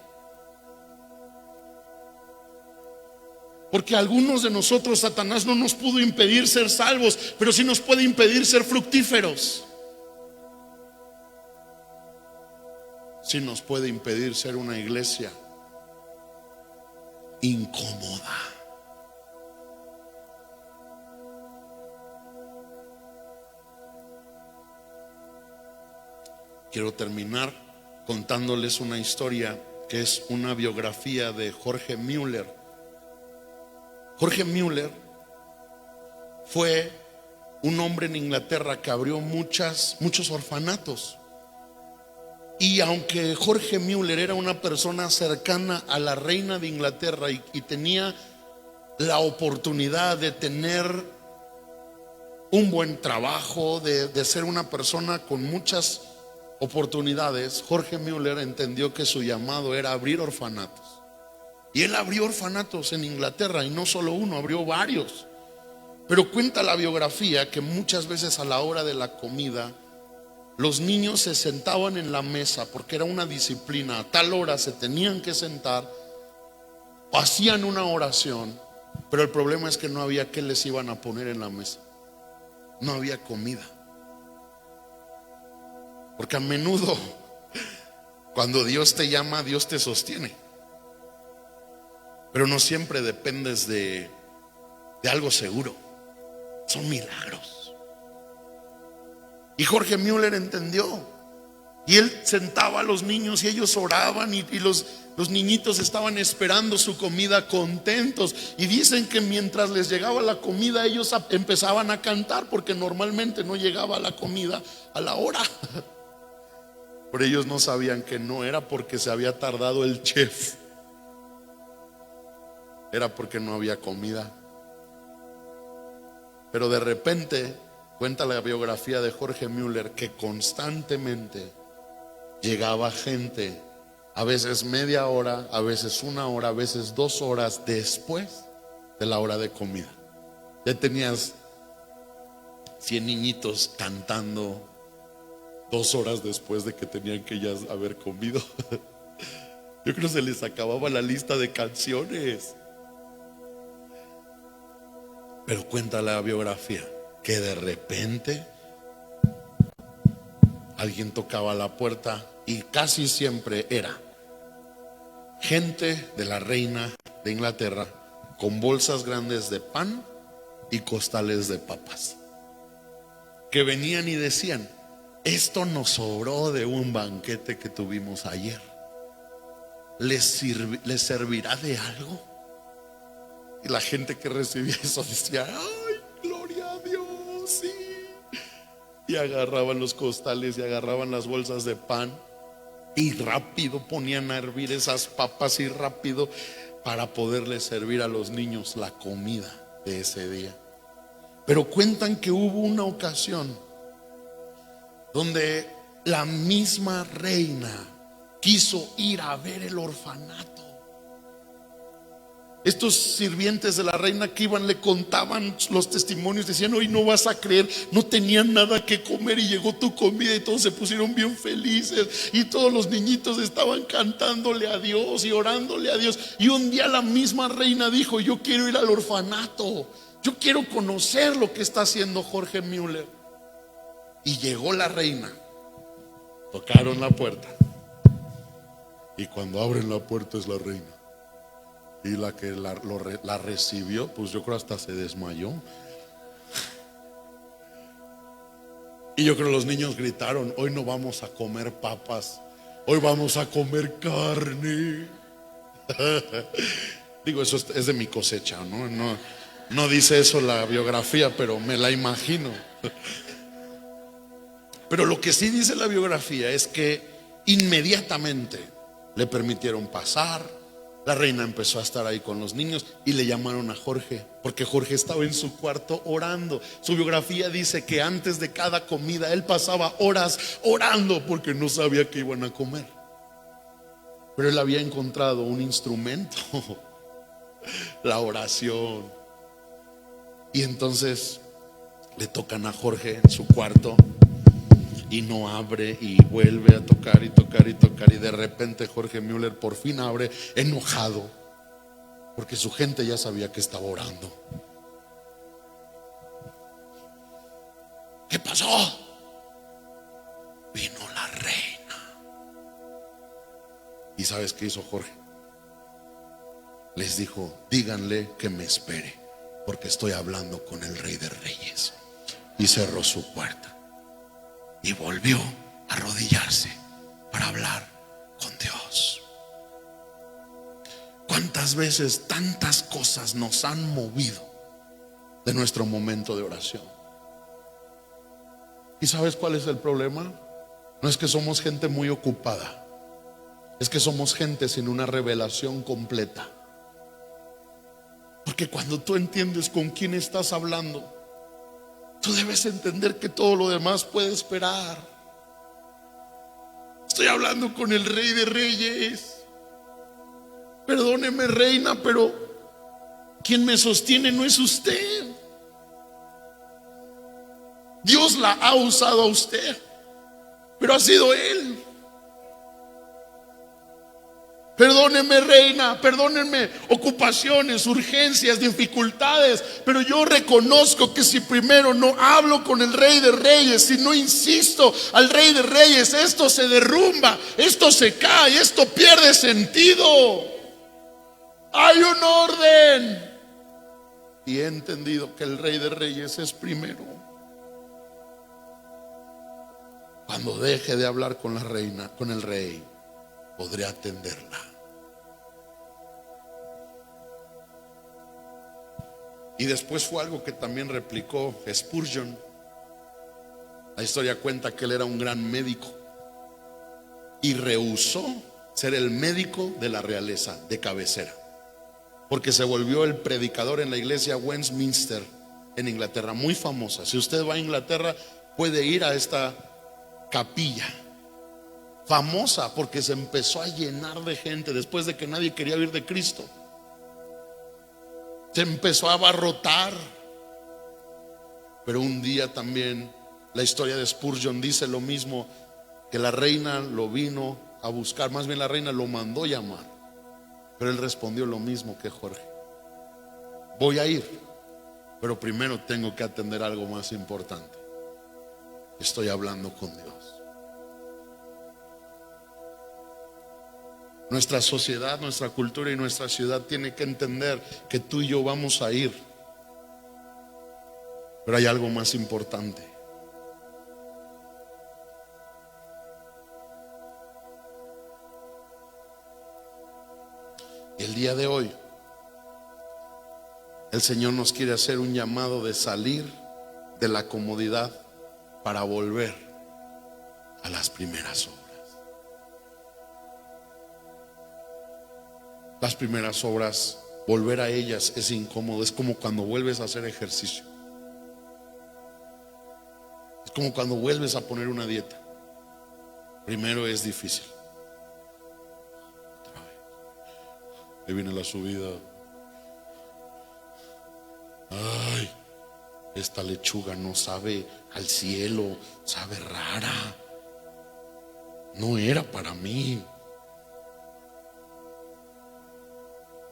Porque a algunos de nosotros Satanás no nos pudo impedir ser salvos, pero sí nos puede impedir ser fructíferos. Sí nos puede impedir ser una iglesia incómoda. Quiero terminar contándoles una historia que es una biografía de Jorge Müller. Jorge Müller fue un hombre en Inglaterra que abrió muchos orfanatos. Y aunque Jorge Müller era una persona cercana a la reina de Inglaterra y tenía la oportunidad de tener un buen trabajo, de ser una persona con muchas oportunidades, Jorge Müller entendió que su llamado era abrir orfanatos. Y él abrió orfanatos en Inglaterra, y no solo uno, abrió varios. Pero cuenta la biografía que muchas veces a la hora de la comida, los niños se sentaban en la mesa porque era una disciplina. A tal hora se tenían que sentar, hacían una oración, pero el problema es que no había qué les iban a poner en la mesa. No había comida. Porque a menudo, cuando Dios te llama, Dios te sostiene. Pero no siempre dependes de algo seguro. Son milagros. Y Jorge Müller entendió. Y él sentaba a los niños y ellos oraban, y los niñitos estaban esperando su comida contentos. Y dicen que mientras les llegaba la comida, ellos empezaban a cantar, porque normalmente no llegaba la comida a la hora. Pero ellos no sabían que no era porque se había tardado el chef, era porque no había comida. Pero de repente, cuenta la biografía de Jorge Müller, que constantemente llegaba gente, a veces media hora, a veces una hora, a veces 2 horas después de la hora de comida. Ya tenías 100 niñitos cantando 2 horas después de que tenían que ya haber comido. Yo creo que se les acababa la lista de canciones. Pero cuenta la biografía que de repente alguien tocaba la puerta, y casi siempre era gente de la reina de Inglaterra con bolsas grandes de pan y costales de papas, que venían y decían: esto nos sobró de un banquete que tuvimos ayer. ¿Les servirá de algo? Y la gente que recibía eso decía: ¡ay, gloria a Dios! Sí. Y agarraban los costales y agarraban las bolsas de pan, y rápido ponían a hervir esas papas, y rápido, para poderles servir a los niños la comida de ese día. Pero cuentan que hubo una ocasión donde la misma reina quiso ir a ver el orfanato. Estos sirvientes de la reina que iban le contaban los testimonios, decían: hoy no vas a creer, no tenían nada que comer y llegó tu comida, y todos se pusieron bien felices, y todos los niñitos estaban cantándole a Dios y orándole a Dios. Y un día la misma reina dijo: yo quiero ir al orfanato, yo quiero conocer lo que está haciendo Jorge Müller. Y llegó la reina, tocaron la puerta, y cuando abren la puerta es la reina. Y la que la recibió, pues yo creo hasta se desmayó. Y yo creo los niños gritaron: hoy no vamos a comer papas, hoy vamos a comer carne. Digo, eso es de mi cosecha, no dice eso la biografía, pero me la imagino. Pero lo que sí dice la biografía es que inmediatamente le permitieron pasar. La reina empezó a estar ahí con los niños, y le llamaron a Jorge, porque Jorge estaba en su cuarto orando. Su biografía dice que antes de cada comida él pasaba horas orando, porque no sabía qué iban a comer. Pero él había encontrado un instrumento, la oración. Y entonces le tocan a Jorge en su cuarto, y no abre, y vuelve a tocar y tocar y tocar. Y de repente Jorge Müller por fin abre, enojado, porque su gente ya sabía que estaba orando. ¿Qué pasó? Vino la reina. ¿Y sabes qué hizo Jorge? Les dijo: díganle que me espere, porque estoy hablando con el Rey de Reyes. Y cerró su puerta y volvió a arrodillarse para hablar con Dios. ¿Cuántas veces tantas cosas nos han movido de nuestro momento de oración? ¿Y sabes cuál es el problema? No es que somos gente muy ocupada, es que somos gente sin una revelación completa. Porque cuando tú entiendes con quién estás hablando, Tú debes entender que todo lo demás puede esperar. Estoy hablando con el Rey de Reyes. Perdóneme, reina, pero quien me sostiene no es usted. Dios la ha usado a usted, pero ha sido Él. Perdóneme, reina, perdónenme ocupaciones, urgencias, dificultades, pero yo reconozco que si primero no hablo con el Rey de Reyes, si no insisto al Rey de Reyes, esto se derrumba, esto se cae, esto pierde sentido. Hay un orden. Y he entendido que el Rey de Reyes es primero. Cuando deje de hablar con la reina, con el rey, podré atenderla. Y después fue algo que también replicó Spurgeon. La historia cuenta que él era un gran médico y rehusó ser el médico de la realeza de cabecera, porque se volvió el predicador en la iglesia Westminster en Inglaterra, muy famosa. Si usted va a Inglaterra, puede ir a esta capilla, famosa porque se empezó a llenar de gente después de que nadie quería oír de Cristo. Se empezó a abarrotar. Pero un día también la historia de Spurgeon dice lo mismo, que la reina lo vino a buscar, más bien la reina lo mandó llamar, pero él respondió lo mismo que Jorge: voy a ir, pero primero tengo que atender algo más importante. Estoy hablando con Dios. Nuestra sociedad, nuestra cultura y nuestra ciudad tiene que entender que tú y yo vamos a ir, pero hay algo más importante. El día de hoy el Señor nos quiere hacer un llamado de salir de la comodidad para volver a las primeras obras. Las primeras obras, volver a ellas es incómodo. Es como cuando vuelves a hacer ejercicio. Es como cuando vuelves a poner una dieta. Primero es difícil. Otra vez. Ahí viene la subida. Ay, esta lechuga no sabe al cielo, sabe rara. No era para mí.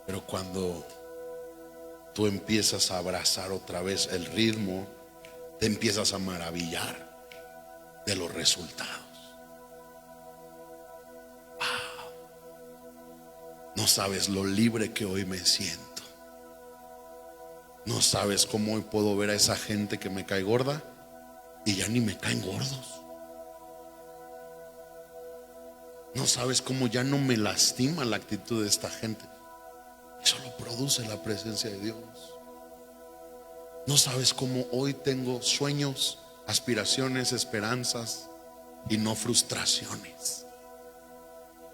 Pero cuando tú empiezas a abrazar otra vez el ritmo, te empiezas a maravillar de los resultados. Wow. No sabes lo libre que hoy me siento. No sabes cómo hoy puedo ver a esa gente que me cae gorda y ya ni me caen gordos. No sabes cómo ya no me lastima la actitud de esta gente. Eso lo produce la presencia de Dios. No sabes cómo hoy tengo sueños, aspiraciones, esperanzas y no frustraciones.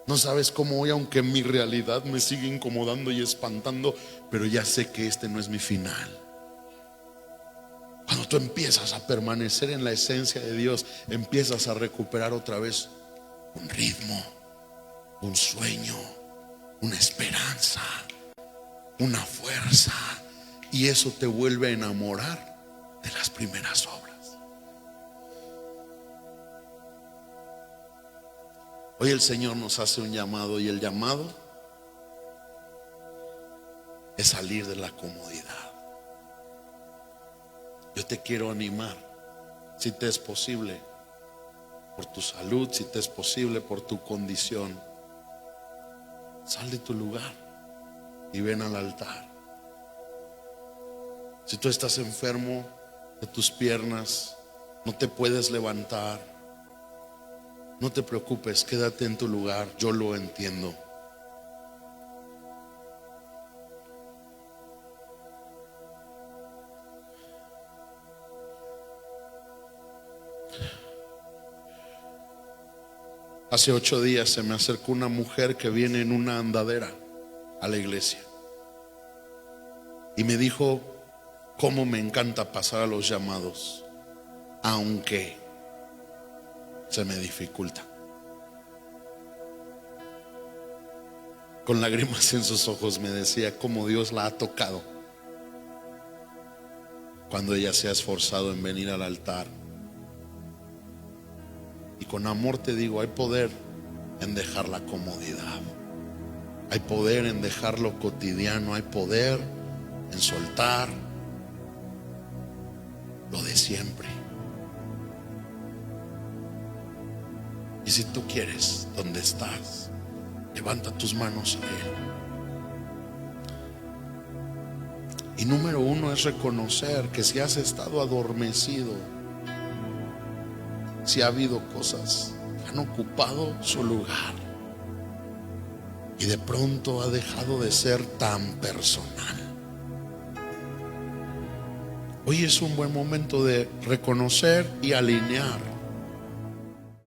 No sabes cómo hoy, aunque mi realidad me sigue incomodando y espantando, pero ya sé que este no es mi final. Cuando tú empiezas a permanecer en la esencia de Dios, empiezas a recuperar otra vez un ritmo, un sueño, una esperanza, una fuerza, y eso te vuelve a enamorar de las primeras obras. Hoy el Señor nos hace un llamado, y el llamado es salir de la comodidad. Yo te quiero animar, si te es posible, por tu salud, si te es posible, por tu condición, sal de tu lugar y ven al altar. Si tú estás enfermo de tus piernas, no te puedes levantar, no te preocupes, quédate en tu lugar, yo lo entiendo. Hace 8 días se me acercó una mujer que viene en una andadera a la iglesia y me dijo: cómo me encanta pasar a los llamados. aunque se me dificulta. Con lágrimas en sus ojos me decía cómo Dios la ha tocado cuando ella se ha esforzado en venir al altar. Y con amor te digo, hay poder en dejar la comodidad, hay poder en dejar lo cotidiano, hay poder en soltar lo de siempre. Y si tú quieres, donde estás, levanta tus manos a Él. Y número uno es reconocer que si has estado adormecido, si ha habido cosas que han ocupado su lugar y de pronto ha dejado de ser tan personal. Hoy es un buen momento de reconocer y alinear